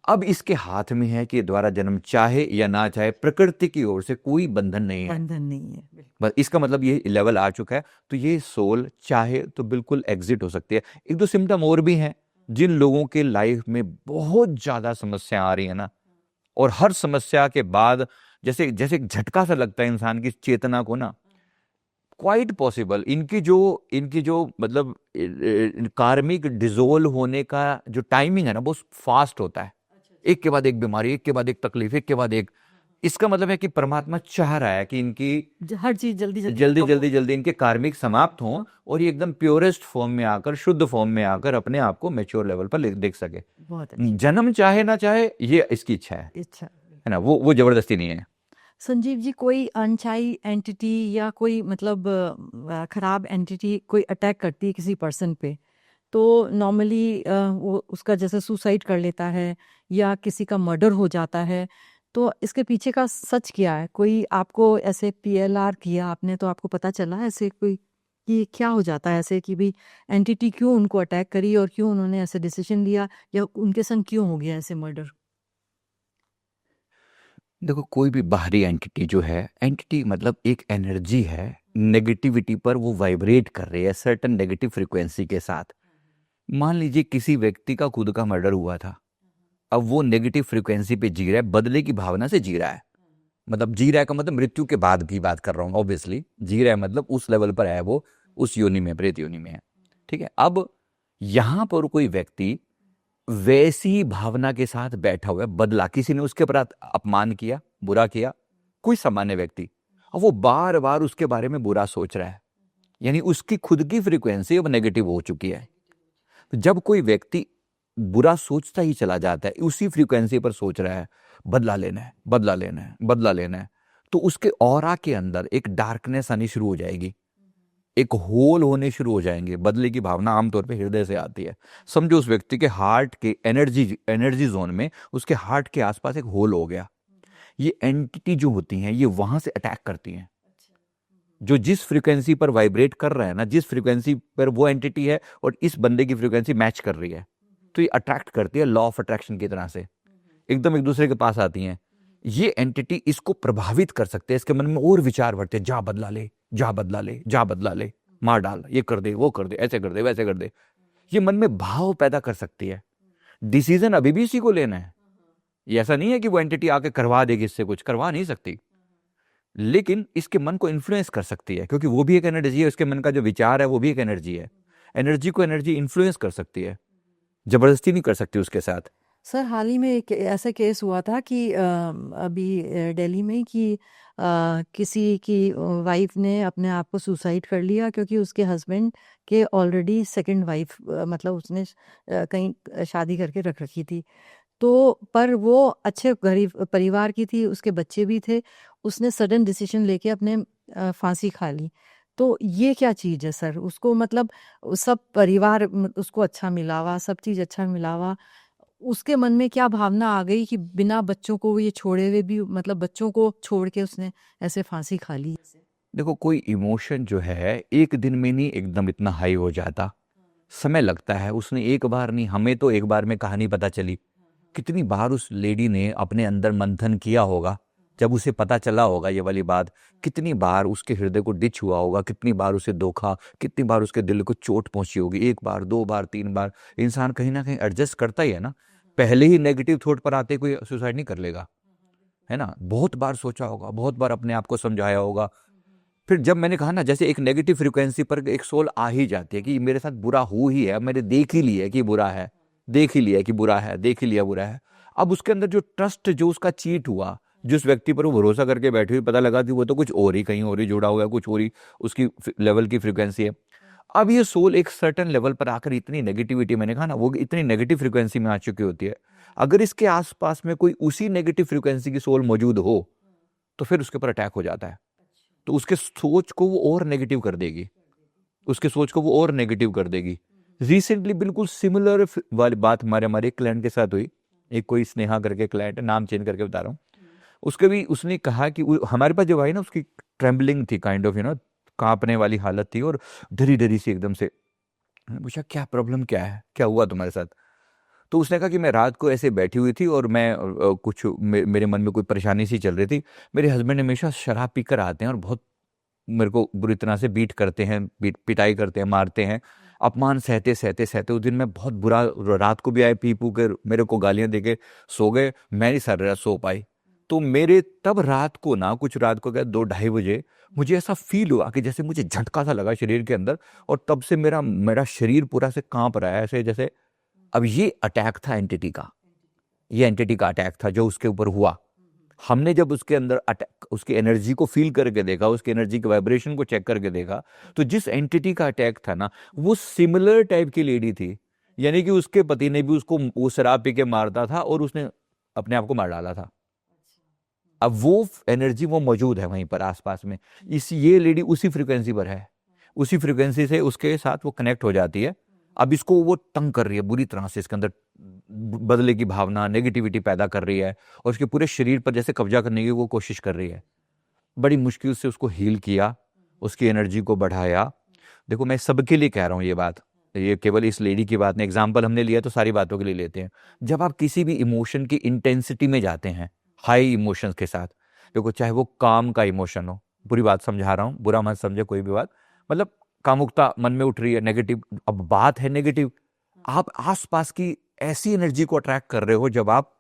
अब इसके हाथ में है कि द्वारा जन्म चाहे या ना चाहे, प्रकृति की ओर से कोई बंधन नहीं है। बंधन नहीं है, बिल्कुल। बस इसका मतलब ये लेवल आ चुका है, तो ये सोल चाहे तो बिल्कुल एग्जिट हो सकती है। एक दो सिम्टम और भी हैं जिन लोगों के लाइफ में बहुत ज्यादा समस्या आ रही है ना, और हर समस्या के बाद जैसे जैसे एक झटका सा लगता है इंसान की चेतना को ना, क्वाइट पॉसिबल इनकी जो मतलब कार्मिक डिजोल्व होने का जो टाइमिंग है ना, बहुत फास्ट होता है। एक के बाद एक बीमारी, एक के बाद एक तकलीफ, एक के बाद एक। इसका मतलब है कि परमात्मा चाह रहा है कि इनकी हर चीज जल्दी जल्दी इनके कार्मिक समाप्त हों और ये एकदम प्योरेस्ट फॉर्म में आकर, शुद्ध फॉर्म में आकर अपने आप को मैच्योर लेवल पर देख सके। बहुत अच्छी जन्म चाहे ना चाहे, ये इसकी इच्छा है इच्छा। ना, वो जबरदस्ती नहीं है। संजीव जी, कोई अनचाही एंटिटी या कोई मतलब खराब एंटिटी कोई अटैक करती है किसी पर्सन पे, तो नॉर्मली वो उसका जैसे सुसाइड कर लेता है या किसी का मर्डर हो जाता है, तो इसके पीछे का सच क्या है? कोई आपको ऐसे पीएलआर किया आपने तो आपको पता चला ऐसे कोई कि क्या हो जाता है ऐसे कि भी एंटिटी क्यों उनको अटैक करी और क्यों उन्होंने ऐसे डिसीजन लिया या उनके संग क्यों हो गया ऐसे मर्डर? देखो, कोई भी बाहरी एंटिटी जो है, एंटिटी मतलब एक एनर्जी है, नेगेटिविटी पर वो वाइब्रेट कर रही है सर्टेन नेगेटिव फ्रीक्वेंसी के साथ। मान लीजिए किसी व्यक्ति का खुद का मर्डर हुआ था, अब वो नेगेटिव फ्रीक्वेंसी पे जी रहा है, बदले की भावना से जी रहा है। मतलब जी रहा है का मतलब मृत्यु के बाद की बात कर रहा हूँ, ऑब्वियसली जी रहा है मतलब उस लेवल पर है, वो उस योनि में, प्रेत योनि में है। ठीक है, अब यहां पर कोई व्यक्ति वैसी ही भावना के साथ बैठा हुआ है, बदला, किसी ने उसके ऊपर अपमान किया, बुरा किया, कोई सामान्य व्यक्ति, और वो बार बार उसके बारे में बुरा सोच रहा है, यानी उसकी खुद की फ्रीक्वेंसी अब नेगेटिव हो चुकी है। तो जब कोई व्यक्ति बुरा सोचता ही चला जाता है, उसी फ्रीक्वेंसी पर सोच रहा है बदला लेना है, बदला लेना है, बदला लेना है, तो उसके ऑरा के अंदर एक डार्कनेस आनी शुरू हो जाएगी, एक होल होने शुरू हो जाएंगे। बदले की भावना आमतौर पे हृदय से आती है। समझो उस व्यक्ति के हार्ट के एनर्जी जोन में, उसके हार्ट के आसपास एक होल हो गया। ये एंटिटी जो होती हैं, ये वहां से अटैक करती हैं। जो जिस फ्रीक्वेंसी पर वाइब्रेट कर रहा है ना, जिस फ्रीक्वेंसी पर वो एंटिटी है और इस बंदे की फ्रीक्वेंसी मैच कर रही है, तो ये अट्रैक्ट करती है, लॉ ऑफ अट्रैक्शन की तरह से एकदम एक दूसरे के पास आती हैं। ये एंटिटी इसको प्रभावित कर सकते हैं, इसके मन में और विचार बढ़ते हैं, जा बदला ले, जा बदला ले, जा बदला ले, मार डाल, ये कर दे, वो कर दे, ऐसे कर दे, वैसे कर दे। ये मन में भाव पैदा कर सकती है। डिसीजन अभी भी इसी को लेना है। ये ऐसा नहीं है कि वो एंटिटी आके करवा देगी, इससे कुछ करवा नहीं सकती, लेकिन इसके मन को इन्फ्लुएंस कर सकती है, क्योंकि वो भी एक एनर्जी है, उसके मन का जो विचार है वो भी एक एनर्जी है। एनर्जी को एनर्जी इन्फ्लुएंस कर सकती है, जबरदस्ती नहीं कर सकती उसके साथ। सर, हाल ही में एक ऐसा केस हुआ था कि अभी दिल्ली में कि किसी की वाइफ ने अपने आप को सुसाइड कर लिया क्योंकि उसके हस्बैंड के ऑलरेडी सेकंड वाइफ मतलब उसने कहीं शादी करके रख रखी थी। तो पर वो अच्छे गरीब परिवार की थी, उसके बच्चे भी थे, उसने सडन डिसीजन लेके अपने फांसी खा ली। तो ये क्या चीज़ है सर? उसको मतलब सब परिवार उसको अच्छा मिला हुआ, सब चीज़ अच्छा मिला हुआ, उसके मन में क्या भावना आ गई कि बिना बच्चों को ये छोड़े हुए भी मतलब बच्चों को छोड़ के उसने ऐसे फांसी खा ली? देखो, कोई इमोशन जो है एक दिन में नहीं एकदम इतना हाई हो जाता, समय लगता है। उसने एक बार नहीं, हमें तो एक बार में कहानी पता चली कितनी बार उस लेडी ने अपने अंदर मंथन किया होगा, जब उसे पता चला होगा ये वाली बात, कितनी बार उसके हृदय को डिच हुआ होगा, कितनी बार उसे धोखा, कितनी बार उसके दिल को चोट पहुंची होगी, 1 बार 2 बार 3 बार। इंसान कहीं ना कहीं एडजस्ट करता ही है ना, पहले ही नेगेटिव थॉट पर आते कोई सुसाइड नहीं कर लेगा, है ना। बहुत बार सोचा होगा, बहुत बार अपने आप को समझाया होगा। फिर जब मैंने कहा ना, जैसे एक नेगेटिव फ्रिक्वेंसी पर एक सोल आ ही जाती है कि मेरे साथ बुरा हो ही है, मैंने देख ही लिया कि बुरा है, देख ही लिया कि बुरा है, देख ही लिया बुरा है। अब उसके अंदर जो ट्रस्ट, जो उसका चीट हुआ, जिस व्यक्ति पर वो भरोसा करके बैठी हुई, पता लगा कि वो तो कुछ और ही, कहीं और ही जुड़ा हुआ है, कुछ और ही उसकी लेवल की फ्रिक्वेंसी है। अब ये सोल एक सर्टन लेवल पर आकर इतनी नेगेटिविटी, मैंने कहा ना, वो इतनी नेगेटिव फ्रिक्वेंसी में आ चुकी होती है, अगर इसके आसपास में कोई उसी नेगेटिव फ्रिक्वेंसी की सोल मौजूद हो तो फिर उसके ऊपर अटैक हो जाता है। तो उसके सोच को वो और नेगेटिव कर देगी, उसके सोच को वो और नेगेटिव कर देगी। रिसेंटली बिल्कुल सिमिलर वाली बात हमारे क्लाइंट के साथ हुई। एक कोई स्नेहा करके क्लाइंट है, नाम चेंज करके बता रहा हूँ। उसके भी उसने कहा कि हमारे पास जब आई ना, उसकी ट्रेम्बलिंग थी, काइंड ऑफ कांपने वाली हालत थी और डरी डरी सी एकदम से। मैंने पूछा क्या प्रॉब्लम, क्या है, क्या हुआ तुम्हारे साथ? तो उसने कहा कि मैं रात को ऐसे बैठी हुई थी और मैं मेरे मन में कोई परेशानी सी चल रही थी। मेरे हस्बैंड हमेशा शराब पीकर आते हैं और बहुत मेरे को बुरी तरह से बीट करते हैं, पिटाई करते हैं, मारते हैं, अपमान सहते सहते सहते उस दिन मैं बहुत बुरा, रात को भी आए पी पू कर मेरे को गालियां देके सो गए, मैं नहीं सारी रात सो पाई। तो मेरे तब रात को ना, कुछ रात को क्या 2-2:30 बजे मुझे ऐसा फील हुआ कि जैसे मुझे झटका सा लगा शरीर के अंदर, और तब से मेरा शरीर पूरा से कांप रहा है ऐसे जैसे। अब ये अटैक था एंटिटी का, ये एंटिटी का अटैक था जो उसके ऊपर हुआ। हमने जब उसके अंदर अटैक, उसकी एनर्जी को फील करके देखा, उसकी एनर्जी के वाइब्रेशन को चेक करके देखा, तो जिस एंटिटी का अटैक था ना, वो सिमिलर टाइप की लेडी थी। यानी कि उसके पति ने भी उसको वो शराब पी के मारता था और उसने अपने आप को मार डाला था। अब वो एनर्जी वो मौजूद है वहीं पर आसपास में। ये लेडी उसी फ्रीक्वेंसी पर है, उसी फ्रीक्वेंसी से उसके साथ वो कनेक्ट हो जाती है। अब इसको वो तंग कर रही है बुरी तरह से, इसके अंदर बदले की भावना, नेगेटिविटी पैदा कर रही है और उसके पूरे शरीर पर जैसे कब्जा करने की वो कोशिश कर रही है। बड़ी मुश्किल से उसको हील किया, उसकी एनर्जी को बढ़ाया। देखो मैं सबके लिए कह रहा हूँ ये बात, ये केवल इस लेडी की बात नहीं, एग्जाम्पल हमने लिया तो सारी बातों के लिए लेते हैं। जब आप किसी भी इमोशन की इंटेंसिटी में जाते हैं, हाई इमोशंस के साथ, देखो चाहे वो काम का इमोशन हो, पूरी बात समझा रहा हूँ, बुरा मत समझे कोई भी बात, मतलब कामुकता मन में उठ रही है, नेगेटिव, अब बात है नेगेटिव, आप आसपास की ऐसी एनर्जी को अट्रैक्ट कर रहे हो जब आप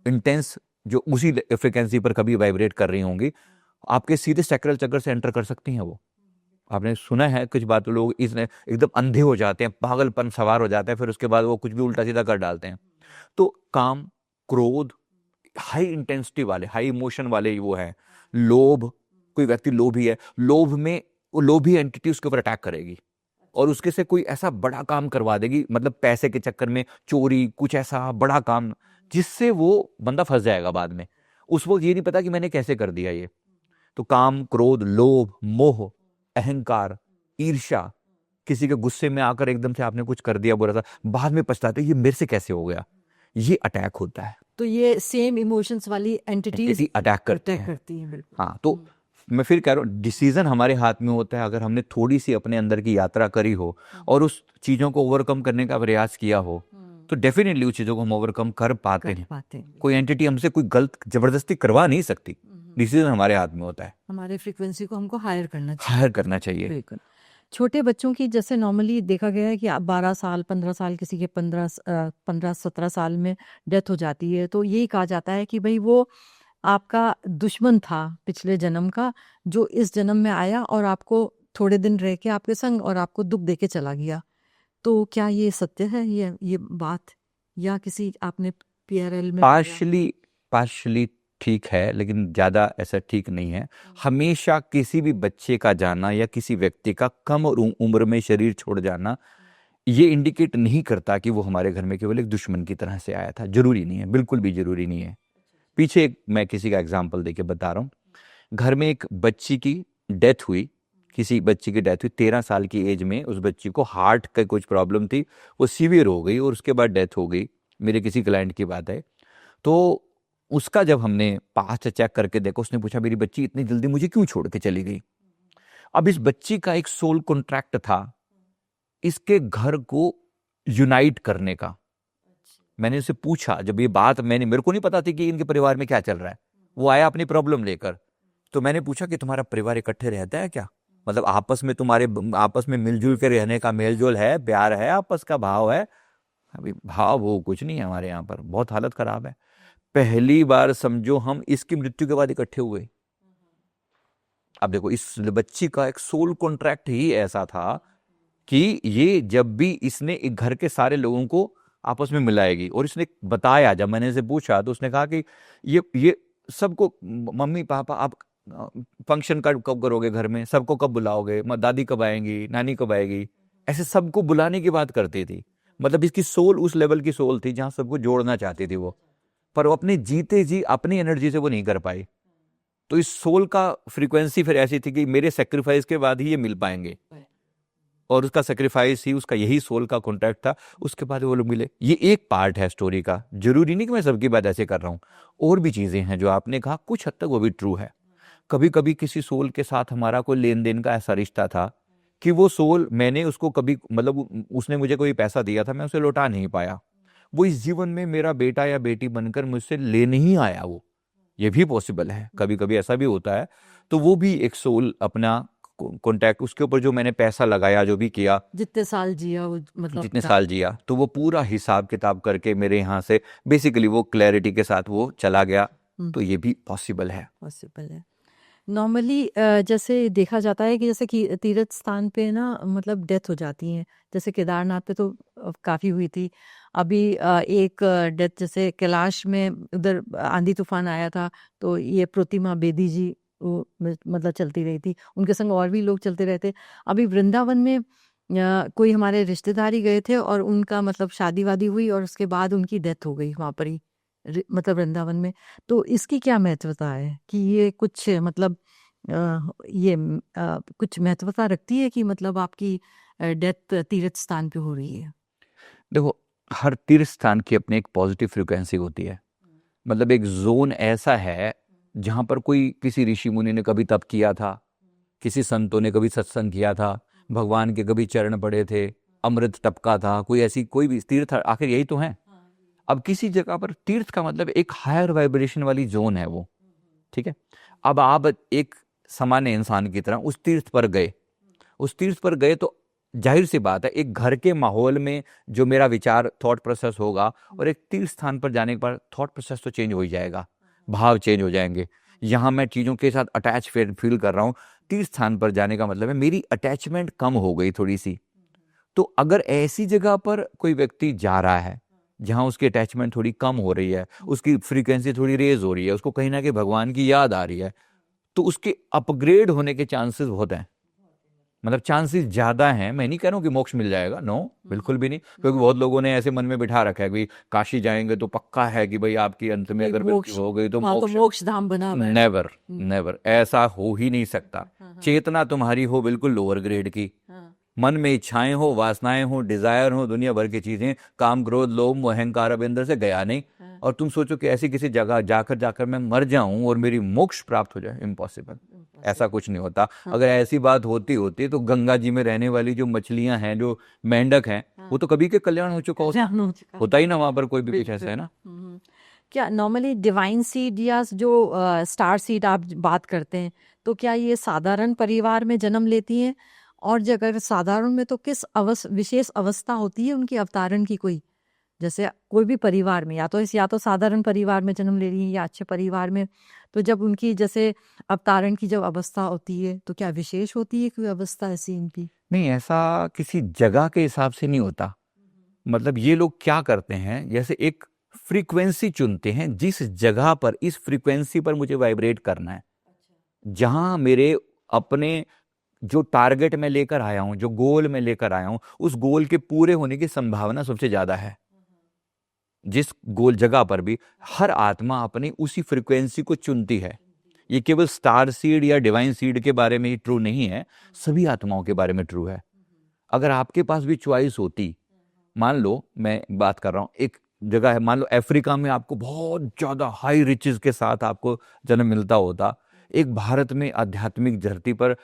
इंटेंस, जो उसी फ्रिक्वेंसी पर कभी वाइब्रेट कर रही होंगी, आपके सीधे सैक्रल चक्र से एंटर कर सकती हैं वो। आपने सुना है कुछ बात, लोग इसने एकदम अंधे हो जाते हैं, पागलपन सवार हो जाता है, फिर उसके बाद वो कुछ भी उल्टा सीधा कर डालते हैं। तो काम, क्रोध, हाई इंटेंसिटी वाले, हाई इमोशन वाले वो है। लोभ, कोई व्यक्ति लोभी है, लोभ में वो लोभी एंटिटी उसके ऊपर अटैक करेगी और उसके से कोई ऐसा बड़ा काम करवा देगी, मतलब पैसे के चक्कर में चोरी, कुछ ऐसा बड़ा काम जिससे वो बंदा फंस जाएगा बाद में। उस वक्त ये नहीं पता कि मैंने कैसे कर दिया ये। तो काम, क्रोध, लोभ, मोह, अहंकार, ईर्ष्या, किसी के गुस्से में आकर एकदम से आपने कुछ कर दिया बुरा सा, बाद में पछताते ये मेरे से कैसे हो गया, ये अटैक होता है। तो ये सेम इमोशंस वाली एंटिटीज अटैक करती हैं। बिल्कुल। हाँ, तो मैं फिर कह रहा हूँ डिसीजन हमारे हाथ में होता है। अगर हमने थोड़ी सी अपने अंदर की यात्रा करी हो और उस चीजों को ओवरकम करने का प्रयास किया हो, तो डेफिनेटली उस चीजों को हम ओवरकम कर पाते हैं। कोई एंटिटी हमसे कोई गलत जबरदस्ती करवा नहीं सकती। डिसीजन हमारे हाथ में होता है, हमारे फ्रीक्वेंसी को हमको हायर करना चाहिए। बिल्कुल। छोटे बच्चों की जैसे नॉर्मली देखा गया है कि 12 साल 15 साल, किसी के 15-17 साल में डेथ हो जाती है, तो यही कहा जाता है कि भाई वो आपका दुश्मन था पिछले जन्म का, जो इस जन्म में आया और आपको थोड़े दिन रह के आपके संग और आपको दुख देके चला गया। तो क्या ये सत्य है ये बात, या किसी आपने PRL में पार्शली ठीक है, लेकिन ज़्यादा ऐसा ठीक नहीं है। हमेशा किसी भी बच्चे का जाना या किसी व्यक्ति का कम उम्र में शरीर छोड़ जाना ये इंडिकेट नहीं करता कि वो हमारे घर में केवल एक दुश्मन की तरह से आया था। जरूरी नहीं है, बिल्कुल भी जरूरी नहीं है। पीछे मैं किसी का एग्जाम्पल देके बता रहा हूँ। घर में एक बच्ची की डेथ हुई, किसी बच्ची की डेथ हुई 13 साल की एज में। उस बच्ची को हार्ट का कुछ प्रॉब्लम थी, वो सीवियर हो गई और उसके बाद डेथ हो गई। मेरे किसी क्लाइंट की बात है। तो उसका जब हमने पास्ट चेक करके देखा, उसने पूछा मेरी बच्ची इतनी जल्दी मुझे क्यों छोड़ के चली गई। अब इस बच्ची का एक सोल कॉन्ट्रैक्ट था इसके घर को यूनाइट करने का, मैंने उससे पूछा, जब ये बात मेरे को नहीं पता थी कि इनके परिवार में क्या चल रहा है, वो आया अपनी प्रॉब्लम लेकर, तो मैंने पूछा कि तुम्हारा परिवार इकट्ठे रहता है क्या, मतलब आपस में तुम्हारे आपस में मिलजुल के रहने का मेलजोल है, प्यार है, आपस का भाव है? अभी भाव वो कुछ नहीं है हमारे यहाँ पर, बहुत हालत खराब है। पहली बार समझो हम इसकी मृत्यु के बाद इकट्ठे हुए। अब देखो, इस बच्ची का एक सोल कॉन्ट्रैक्ट ही ऐसा था कि ये जब भी इसने एक घर के सारे लोगों को आपस में मिलाएगी, और इसने बताया, जब मैंने इसे पूछा तो उसने कहा कि ये सबको, मम्मी पापा आप फंक्शन कब करोगे घर में, सबको कब बुलाओगे, दादी कब आएंगी, नानी कब आएगी, ऐसे सबको बुलाने की बात करती थी। मतलब इसकी सोल उस लेवल की सोल थी जहां सबको जोड़ना चाहती थी वो, पर वो अपने जीते जी अपनी एनर्जी से वो नहीं कर पाई। तो इस सोल का फ्रीक्वेंसी फिर ऐसी थी कि मेरे सेक्रीफाइस के बाद ही ये मिल पाएंगे, और उसका सेक्रीफाइस ही उसका यही सोल का कॉन्ट्रैक्ट था, उसके बाद वो लोग मिले। ये एक पार्ट है स्टोरी का, जरूरी नहीं कि मैं सबकी बात ऐसे कर रहा हूँ, और भी चीजें हैं जो आपने कहा, कुछ हद तक वो भी ट्रू है। कभी कभी किसी सोल के साथ हमारा कोई लेन देन का ऐसा रिश्ता था कि वो सोल, मैंने उसको कभी, मतलब उसने मुझे कोई पैसा दिया था, मैं उसे लौटा नहीं पाया, वो इस जीवन में मेरा बेटा या बेटी बनकर मुझसे ले नहीं आया, वो ये भी पॉसिबल है, कभी कभी ऐसा भी होता है। तो वो भी एक सोल अपना कॉन्टैक्ट, उसके ऊपर जो मैंने पैसा लगाया, जो भी किया, जितने साल जिया वो, मतलब जितने साल जिया, तो वो पूरा हिसाब किताब करके मेरे यहाँ से बेसिकली वो क्लैरिटी के साथ वो चला गया। तो ये भी पॉसिबल है। पॉसिबल है। नॉर्मली जैसे देखा जाता है कि जैसे कि तीर्थ स्थान पे ना, मतलब डेथ हो जाती है, जैसे केदारनाथ पे तो काफ़ी हुई थी। अभी एक डेथ जैसे कैलाश में उधर आंधी तूफान आया था, तो ये प्रतिमा बेदी जी वो मतलब चलती रही थी, उनके संग और भी लोग चलते रहते। अभी वृंदावन में कोई हमारे रिश्तेदारी गए थे और उनका मतलब शादी वादी हुई और उसके बाद उनकी डेथ हो गई वहाँ पर ही, मतलब वृंदावन में। तो इसकी क्या महत्वता है कि ये कुछ मतलब कुछ महत्वता रखती है कि मतलब आपकी डेथ तीर्थ स्थान पे हो रही है? देखो, हर तीर्थ स्थान की अपनी एक पॉजिटिव फ्रिक्वेंसी होती है। मतलब एक जोन ऐसा है जहां पर कोई किसी ऋषि मुनि ने कभी तप किया था, किसी संतों ने कभी सत्संग किया था, भगवान के कभी चरण पड़े थे, अमृत टपका था, कोई ऐसी कोई भी तीर्थ, आखिर यही तो है। अब किसी जगह पर तीर्थ का मतलब एक हायर वाइब्रेशन वाली जोन है वो, ठीक है। अब आप एक सामान्य इंसान की तरह उस तीर्थ पर गए, उस तीर्थ पर गए तो जाहिर सी बात है, एक घर के माहौल में जो मेरा विचार थॉट प्रोसेस होगा, और एक तीर्थ स्थान पर जाने के बाद थॉट प्रोसेस तो चेंज हो ही जाएगा, भाव चेंज हो जाएंगे। यहाँ मैं चीज़ों के साथ अटैच फील कर रहा हूँ, तीर्थ स्थान पर जाने का मतलब है मेरी अटैचमेंट कम हो गई थोड़ी सी। तो अगर ऐसी जगह पर कोई व्यक्ति जा रहा है जहां उसकी अटैचमेंट थोड़ी कम हो रही है, उसकी फ्रीक्वेंसी थोड़ी रेज हो रही है, उसको कहीं ना कहीं भगवान की याद आ रही है, तो उसके अपग्रेड होने के चांसेस बहुत हैं, मतलब चांसेस ज्यादा हैं। मैं नहीं कह रहा हूँ कि मोक्ष मिल जाएगा, नो, बिल्कुल भी नहीं, क्योंकि बहुत लोगों ने ऐसे मन में बिठा रखा है कि काशी जाएंगे तो पक्का है कि भाई आपकी अंत में अगर मृत्यु हो गई तो वहाँ तो मोक्ष धाम बना हुआ है। नेवर नेवर, ऐसा हो ही नहीं सकता। चेतना तुम्हारी हो बिल्कुल लोअर ग्रेड की, मन में इच्छाएं हो, वासनाएं हो, डिजायर हो, दुनिया भर की चीजें, काम क्रोध लोभ अहंकार अब अंदर से गया नहीं, और तुम सोचो कि ऐसी किसी जगह जाकर मैं मर जाऊं और मेरी मोक्ष प्राप्त हो जाए, इम्पॉसिबल, ऐसा कुछ नहीं होता। अगर ऐसी बात होती तो गंगा जी में रहने वाली जो मछलियां हैं, जो मेंढक हैं, वो तो कभी के कल्याण हो चुका होता ही ना, वहां पर कोई भी कुछ ऐसा है ना। क्या नॉर्मली डिवाइन सीड या जो स्टार सीड आप बात करते हैं, तो क्या ये साधारण परिवार में जन्म लेती हैं? और अगर साधारण में तो किस विशेष अवस्था होती है उनकी अवतारण की? कोई जैसे कोई भी परिवार में, या तो साधारण परिवार में जन्म ले रही है या अच्छे परिवार में, तो जब उनकी जैसे अवतारण की जब अवस्था होती है तो क्या विशेष होती है कोई अवस्था ऐसी इनकी? नहीं, ऐसा किसी जगह के हिसाब से नहीं होता। मतलब ये लोग क्या करते हैं, जैसे एक फ्रीक्वेंसी चुनते हैं, जिस जगह पर इस फ्रीक्वेंसी पर मुझे वाइब्रेट करना है, जहां मेरे अपने जो टारगेट में लेकर आया हूं, जो गोल में लेकर आया हूं, उस गोल के पूरे होने की संभावना सबसे ज्यादा है। जिस गोल जगह पर भी हर आत्मा अपनी उसी फ्रीक्वेंसी को चुनती है। ये केवल स्टार सीड या डिवाइन सीड के बारे में ही ट्रू नहीं है, सभी आत्माओं के बारे में ट्रू है। अगर आपके पास भी चॉइस होती, मान लो मैं बात कर रहा हूं, एक जगह है, मान लो अफ्रीका में आपको बहुत ज्यादा हाई रिचेस के साथ आपको जन्म मिलता होता, एक भारत में आध्यात्मिक धरती पर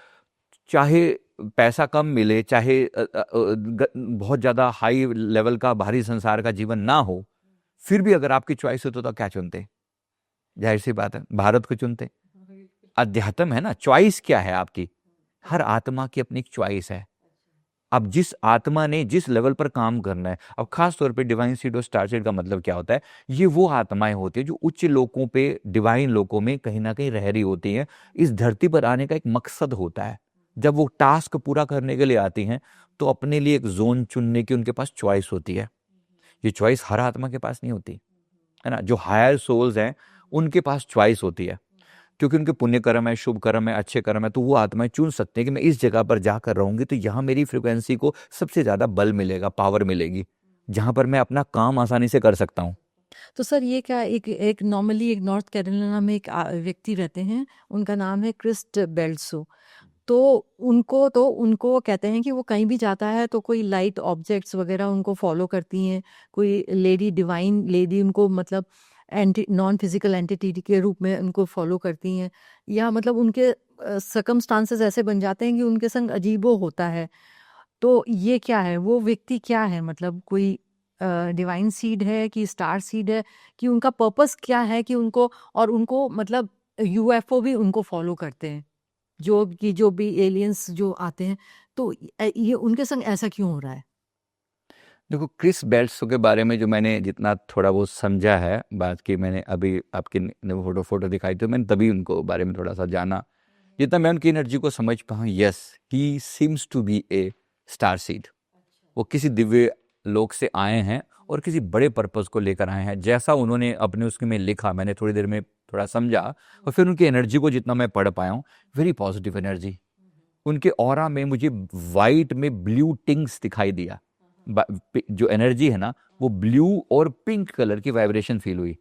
चाहे पैसा कम मिले, चाहे बहुत ज्यादा हाई लेवल का भारी संसार का जीवन ना हो, फिर भी अगर आपकी चॉइस हो तो क्या चुनते? जाहिर सी बात है भारत को चुनते। अध्यात्म है ना, चॉइस क्या है आपकी? हर आत्मा की अपनी एक चॉइस है। अब जिस आत्मा ने जिस लेवल पर काम करना है, अब खास तौर पे डिवाइन सीड और स्टार सीड का मतलब क्या होता है? ये वो आत्माएं होती है जो उच्च लोकों पे, डिवाइन लोकों में कहीं ना कहीं रह रही होती हैं। इस धरती पर आने का एक मकसद होता है। जब वो टास्क पूरा करने के लिए आती हैं तो अपने लिए एक जोन चुनने की उनके पास चॉइस होती है। ये चॉइस हर आत्मा के पास नहीं होती है ना। जो हायर सोल्स हैं उनके पास चॉइस होती है, क्योंकि उनके पुण्य कर्म है, शुभ कर्म है, अच्छे कर्म है, तो वो आत्माएं चुन सकते हैं कि मैं इस जगह पर जाकर रहूंगी तो यहाँ मेरी फ्रिक्वेंसी को सबसे ज्यादा बल मिलेगा, पावर मिलेगी, जहां पर मैं अपना काम आसानी से कर सकता हूँ। तो सर ये क्या, एक नॉर्मली एक नॉर्थ कैरोलिना में एक व्यक्ति रहते हैं, उनका नाम है क्रिस्ट बेल्सो। तो उनको कहते हैं कि वो कहीं भी जाता है तो कोई लाइट ऑब्जेक्ट्स वगैरह उनको फॉलो करती हैं, कोई लेडी, डिवाइन लेडी उनको मतलब एंटी नॉन फिजिकल एंटिटी के रूप में उनको फॉलो करती हैं, या मतलब उनके सर्कमस्टांसेस ऐसे बन जाते हैं कि उनके संग अजीबो होता है। तो ये क्या है, वो व्यक्ति क्या है, मतलब कोई डिवाइन सीड है कि स्टार सीड है, कि उनका पर्पस क्या है कि उनको मतलब यूएफओ भी उनको फॉलो करते हैं, जो भी एलियंस जो आते हैं, तो ये उनके संग ऐसा क्यों हो रहा है? देखो, क्रिस बेल्सो के बारे में जो मैंने जितना थोड़ा बहुत समझा है, बात की मैंने अभी आपकी फोटो दिखाई तो मैंने तभी उनको बारे में थोड़ा सा जाना, जितना मैं उनकी एनर्जी को समझ पाऊँ, yes he seems to be a star seed. वो किसी दिव्य लोक से आए हैं और किसी बड़े पर्पस को लेकर आए हैं। जैसा उन्होंने अपने उसके में लिखा, मैंने थोड़ी देर में थोड़ा समझा, और फिर उनकी एनर्जी को जितना मैं पढ़ पाया हूँ, वेरी पॉजिटिव एनर्जी। उनके ऑरा में मुझे वाइट में ब्लू टिंग्स दिखाई दिया। जो एनर्जी है ना, वो ब्लू और पिंक कलर की वाइब्रेशन फील हुई।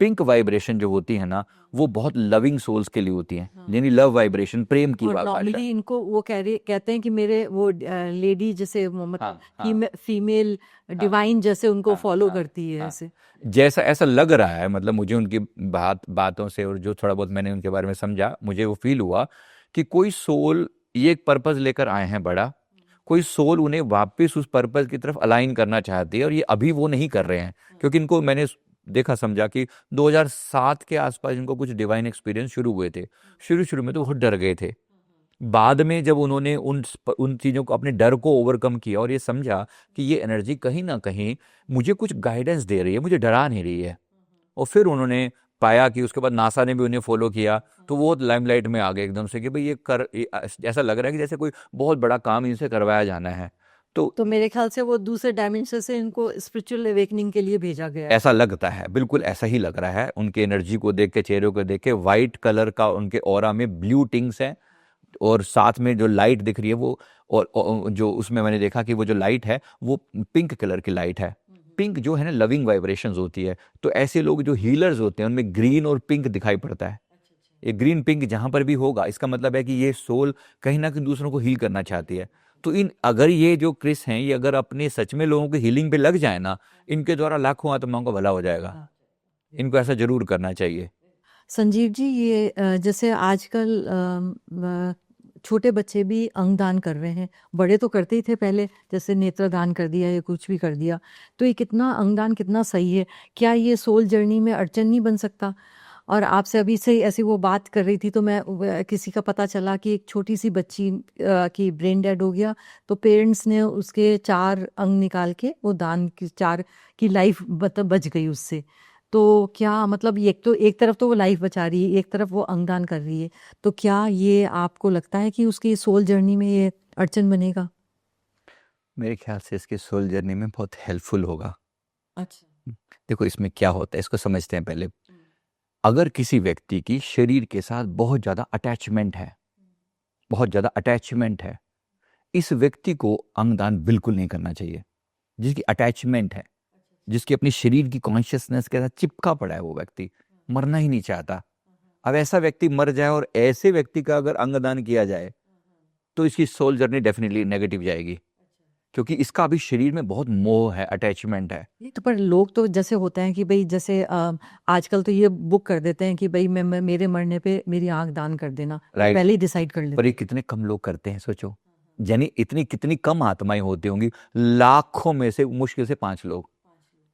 पिंक वाइब्रेशन जो होती है ना, वो बहुत लविंग सोल्स के लिए होती है, यानी लव वाइब्रेशन, प्रेम की और भाषा। नॉर्मली इनको वो कहते हैं कि मेरे वो लेडी जैसे मतलब फीमेल डिवाइन जैसे उनको फॉलो करती है ऐसे। जैसा ऐसा लग रहा है, मतलब मुझे उनकी बातों से और जो थोड़ा बहुत मैंने उनके बारे में समझा, मुझे वो फील हुआ कि कोई सोल ये एक पर्पस लेकर आए हैं बड़ा, कोई सोल उन्हें वापस उस पर्पस की तरफ अलाइन करना चाहती है, और ये अभी वो नहीं कर रहे हैं। क्योंकि इनको मैंने देखा, समझा कि 2007 के आसपास इनको कुछ डिवाइन एक्सपीरियंस शुरू हुए थे। शुरू में तो बहुत डर गए थे। बाद में जब उन्होंने उन चीज़ों को, अपने डर को ओवरकम किया और ये समझा कि ये एनर्जी कहीं ना कहीं मुझे कुछ गाइडेंस दे रही है, मुझे डरा नहीं रही है, और फिर उन्होंने पाया कि उसके बाद नासा ने भी उन्हें फॉलो किया, तो वो लाइमलाइट में आ गए एकदम से कि भाई ये ऐसा लग रहा है कि जैसे कोई बहुत बड़ा काम इनसे करवाया जाना है। तो मेरे ख्याल से वो दूसरे डायमेंशन से इनको स्पिरिचुअल अवेकनिंग के लिए भेजा गया है। ऐसा लगता है, बिल्कुल ऐसा ही लग रहा है। उनके एनर्जी को देख के, चेहरे को देख के, व्हाइट कलर का उनके ऑरा में ब्लू टिंग्स है, और साथ में जो लाइट दिख रही है वो, और जो उसमें मैंने देखा कि वो जो लाइट है वो पिंक कलर की लाइट है। पिंक जो है ना, लविंग वाइब्रेशंस होती है। तो ऐसे लोग जो हीलर्स होते हैं उनमें ग्रीन और पिंक दिखाई पड़ता है। ये ग्रीन पिंक जहां पर भी होगा, इसका मतलब है कि ये सोल कहीं ना कहीं दूसरों को हील करना चाहती है। तो अगर ये जो क्रिस हैं, ये अगर अपने सच में लोगों की हीलिंग पे लग जाए ना, इनके द्वारा लाखों आत्माओं का भला हो जाएगा। इनको ऐसा जरूर करना चाहिए। संजीव जी, ये जैसे आजकल छोटे बच्चे भी अंगदान कर रहे हैं, बड़े तो करते ही थे पहले, जैसे नेत्रदान कर दिया या कुछ भी कर दिया, तो ये कितना अंगदान कितना सही है? क्या ये सोल जर्नी में अड़चन नहीं बन सकता? और आपसे अभी से ऐसी वो बात कर रही थी तो मैं किसी का पता चला कि एक छोटी सी बच्ची की ब्रेन डेड हो गया, तो पेरेंट्स ने उसके 4 अंग निकाल के वो दान की 4 की लाइफ बच गई उससे। तो क्या मतलब, ये एक तरफ तो वो लाइफ बचा रही है, एक तरफ वो अंगदान कर रही है, तो क्या ये आपको लगता है कि उसकी सोल जर्नी में ये अड़चन बनेगा? मेरे ख्याल से इसके सोल जर्नी में बहुत हेल्पफुल होगा। अच्छा। देखो, इसमें क्या होता है, इसको समझते हैं पहले। अगर किसी व्यक्ति की शरीर के साथ बहुत ज़्यादा अटैचमेंट है, बहुत ज़्यादा अटैचमेंट है, इस व्यक्ति को अंगदान बिल्कुल नहीं करना चाहिए। जिसकी अटैचमेंट है, जिसकी अपनी शरीर की कॉन्शियसनेस के साथ चिपका पड़ा है, वो व्यक्ति मरना ही नहीं चाहता। अब ऐसा व्यक्ति मर जाए और ऐसे व्यक्ति का अगर अंगदान किया जाए, तो इसकी सोल जर्नी डेफिनेटली नेगेटिव जाएगी, क्योंकि इसका अभी शरीर में बहुत मोह है, अटैचमेंट है। ये तो पर लोग तो जैसे होते हैं कि भाई जैसे आजकल तो ये बुक कर देते हैं कि भाई मैं मेरे मरने पे मेरी आंख दान कर देना, राइट। पहले ही डिसाइड कर लेते पर ये हैं। कितने कम लोग करते हैं, सोचो। यानी इतनी कितनी कम आत्माएं होती होंगी, लाखों में से मुश्किल से 5 लोग,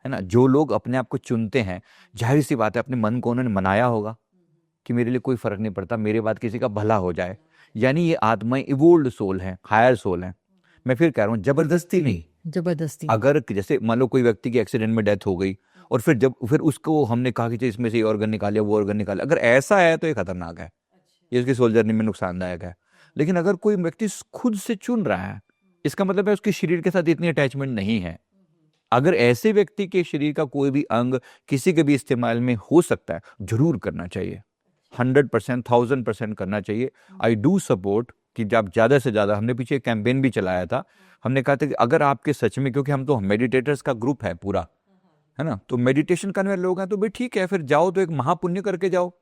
है ना। जो लोग अपने आप को चुनते हैं, जाहिर सी बात है अपने मन को उन्होंने मनाया होगा कि मेरे लिए कोई फर्क नहीं पड़ता, मेरे बाद किसी का भला हो जाए। यानी ये आत्माएं इवोल्ड सोल हैं, हायर सोल हैं। मैं फिर कह रहा हूँ जबरदस्ती नहीं। जबरदस्ती अगर जैसे मान लो कोई व्यक्ति की एक्सीडेंट में डेथ हो गई और फिर उसको हमने कहा कि इसमें से ये ऑर्गन निकालिया, वो ऑर्गन निकालिया, अगर ऐसा है तो ये खतरनाक है, ये उसकी सोल जर्नी में नुकसानदायक है। लेकिन अगर कोई व्यक्ति खुद से चुन रहा है, इसका मतलब है उसके शरीर के साथ इतनी अटैचमेंट नहीं है। अगर ऐसे व्यक्ति के शरीर का कोई भी अंग किसी के भी इस्तेमाल में हो सकता है, जरूर करना चाहिए, 100%, 1000% करना चाहिए। आई डू सपोर्ट कि जब ज़्यादा से ज़्यादा, हमने पीछे कैंपेन भी चलाया था, हमने कहा था कि अगर आपके सच में, क्योंकि हम तो मेडिटेटर्स का ग्रुप है पूरा, है ना, तो मेडिटेशन करने वाले लोग हैं तो भाई ठीक है, फिर जाओ तो एक महापुण्य करके जाओ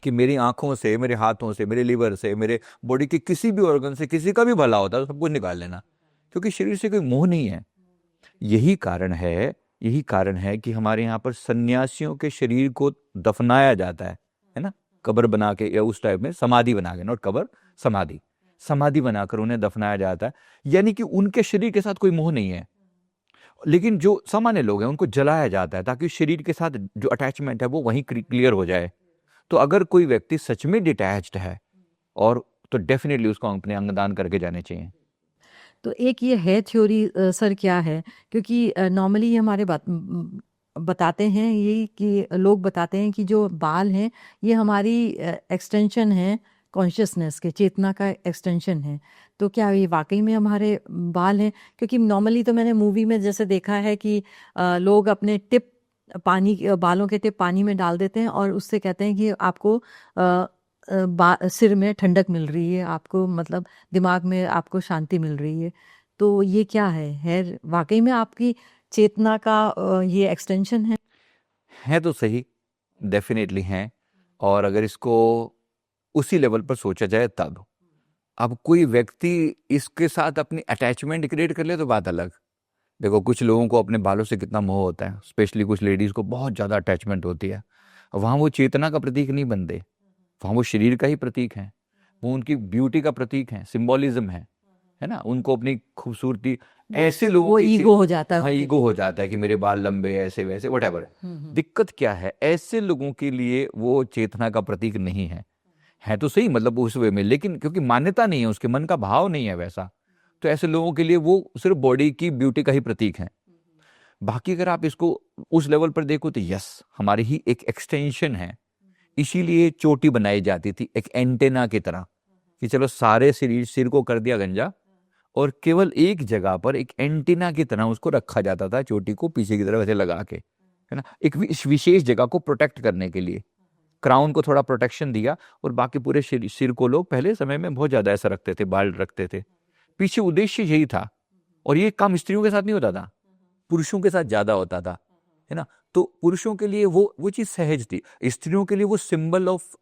कि मेरी आंखों से, मेरे हाथों से, मेरे लीवर से, मेरे बॉडी के किसी भी ऑर्गन से किसी का भी भला होता है तो सब कुछ निकाल लेना, क्योंकि शरीर से कोई मोह नहीं है। यही कारण है कि हमारे यहाँ पर सन्यासियों के शरीर को दफनाया जाता है ना, कब्र बना के, या उस टाइप में समाधि बना के, नॉट कब्र, समाधि बनाकर उन्हें दफनाया जाता है। यानी कि उनके शरीर के साथ कोई मोह नहीं है। लेकिन जो सामान्य लोग हैं उनको जलाया जाता है ताकि शरीर के साथ जो अटैचमेंट है वो वहीं क्लियर हो जाए। तो अगर कोई व्यक्ति सच में डिटैच्ड है और तो डेफिनेटली उसको अपने अंगदान करके जाने चाहिए। तो एक ये है थ्योरी सर, क्या है, क्योंकि नॉर्मली ये हमारे बताते हैं ये कि लोग बताते हैं कि जो बाल हैं ये हमारी एक्सटेंशन है, कॉन्शियसनेस के, चेतना का एक्सटेंशन है। तो क्या ये वाकई में हमारे बाल हैं? क्योंकि नॉर्मली तो मैंने मूवी में जैसे देखा है कि लोग अपने टिप बालों के टिप पानी में डाल देते हैं और उससे कहते हैं कि आपको सिर में ठंडक मिल रही है, आपको मतलब दिमाग में आपको शांति मिल रही है। तो ये क्या है वाकई में आपकी चेतना का ये एक्सटेंशन है? तो सही, डेफिनेटली है। और अगर इसको उसी लेवल पर सोचा जाए तब, अब कोई व्यक्ति इसके साथ अपनी अटैचमेंट क्रिएट कर ले तो बात अलग। देखो कुछ लोगों को अपने बालों से कितना मोह होता है, स्पेशली कुछ लेडीज को बहुत ज़्यादा अटैचमेंट होती है। वहाँ वो चेतना का प्रतीक नहीं बनते, वहाँ वो शरीर का ही प्रतीक है, वो उनकी ब्यूटी का प्रतीक है, सिंबोलिज्म है ना। उनको अपनी खूबसूरती, ऐसे लोगों वो की ईगो हो जाता है। हाँ, ईगो हो जाता है कि मेरे बाल लंबे ऐसे वैसे व्हाटएवर। दिक्कत क्या है, ऐसे लोगों के लिए वो चेतना का प्रतीक नहीं है तो सही, मतलब उस वे में, लेकिन क्योंकि मान्यता नहीं है, उसके मन का भाव नहीं है वैसा, तो ऐसे लोगों के लिए वो सिर्फ बॉडी की ब्यूटी का ही प्रतीक है। बाकी अगर आप इसको उस लेवल पर देखो तो यस, हमारी ही एक एक्सटेंशन है। इसीलिए चोटी बनाई जाती थी एक एंटेना की तरह कि चलो सारे सिर को कर दिया गंजा और केवल एक जगह पर एक एंटेना की तरह उसको रखा जाता था, चोटी को पीछे की तरफ ऐसे लगा के, है ना, एक विशेष जगह को प्रोटेक्ट करने के लिए। क्राउन को थोड़ा प्रोटेक्शन दिया और बाकी पूरे सिर को लोग पहले समय में बहुत ज्यादा ऐसा रखते थे, बाल रखते थे। पीछे उद्देश्य यही था। और ये काम स्त्रियों के साथ नहीं होता था, पुरुषों के साथ ज्यादा होता था, है ना। तो पुरुषों के लिए वो चीज सहज थी, स्त्रियों के लिए वो सिंबल ऑफ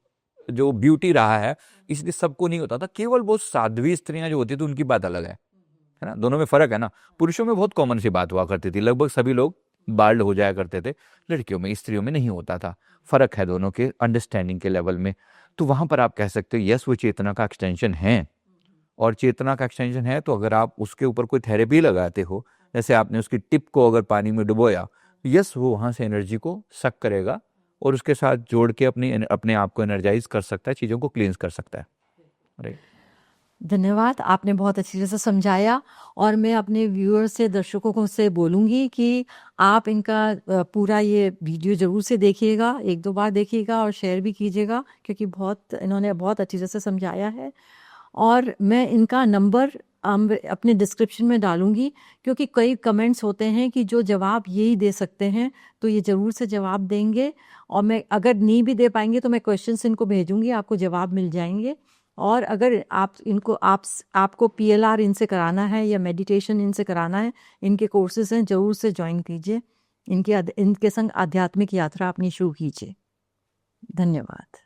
जो ब्यूटी रहा है, इसलिए सबको नहीं होता था। केवल बहुत साध्वी स्त्रियां जो होती थी उनकी बात अलग है ना। दोनों में फर्क है ना। पुरुषों में बहुत कॉमन सी बात हुआ करती थी, लगभग सभी लोग बाल्ड हो जाया करते थे, लड़कियों में, स्त्रियों में नहीं होता था। फर्क है दोनों के अंडरस्टैंडिंग के लेवल में। तो वहां पर आप कह सकते हो यस, वो चेतना का एक्सटेंशन है। और चेतना का एक्सटेंशन है तो अगर आप उसके ऊपर कोई थेरेपी लगाते हो, जैसे आपने उसकी टिप को अगर पानी में डुबोया, यस, वो वहां से एनर्जी को सक करेगा और उसके साथ जोड़ के अपने आप को एनर्जाइज कर सकता है, चीज़ों को क्लींस कर सकता है। राइट, धन्यवाद, आपने बहुत अच्छी तरह से समझाया। और मैं अपने व्यूअर्स से, दर्शकों से बोलूँगी कि आप इनका पूरा ये वीडियो ज़रूर से देखिएगा, 1-2 बार देखिएगा और शेयर भी कीजिएगा, क्योंकि इन्होंने बहुत अच्छी तरह से समझाया है। और मैं इनका नंबर अपने डिस्क्रिप्शन में डालूंगी, क्योंकि कई कमेंट्स होते हैं कि जो जवाब यही दे सकते हैं, तो ये ज़रूर से जवाब देंगे। और मैं अगर नहीं भी दे पाएंगे तो मैं क्वेश्चंस इनको भेजूंगी, आपको जवाब मिल जाएंगे। और अगर आपको PLR इनसे कराना है या मेडिटेशन इनसे कराना है, इनके कोर्सेज हैं, ज़रूर से ज्वाइन कीजिए, इनके संग आध्यात्मिक यात्रा अपनी शुरू कीजिए। धन्यवाद।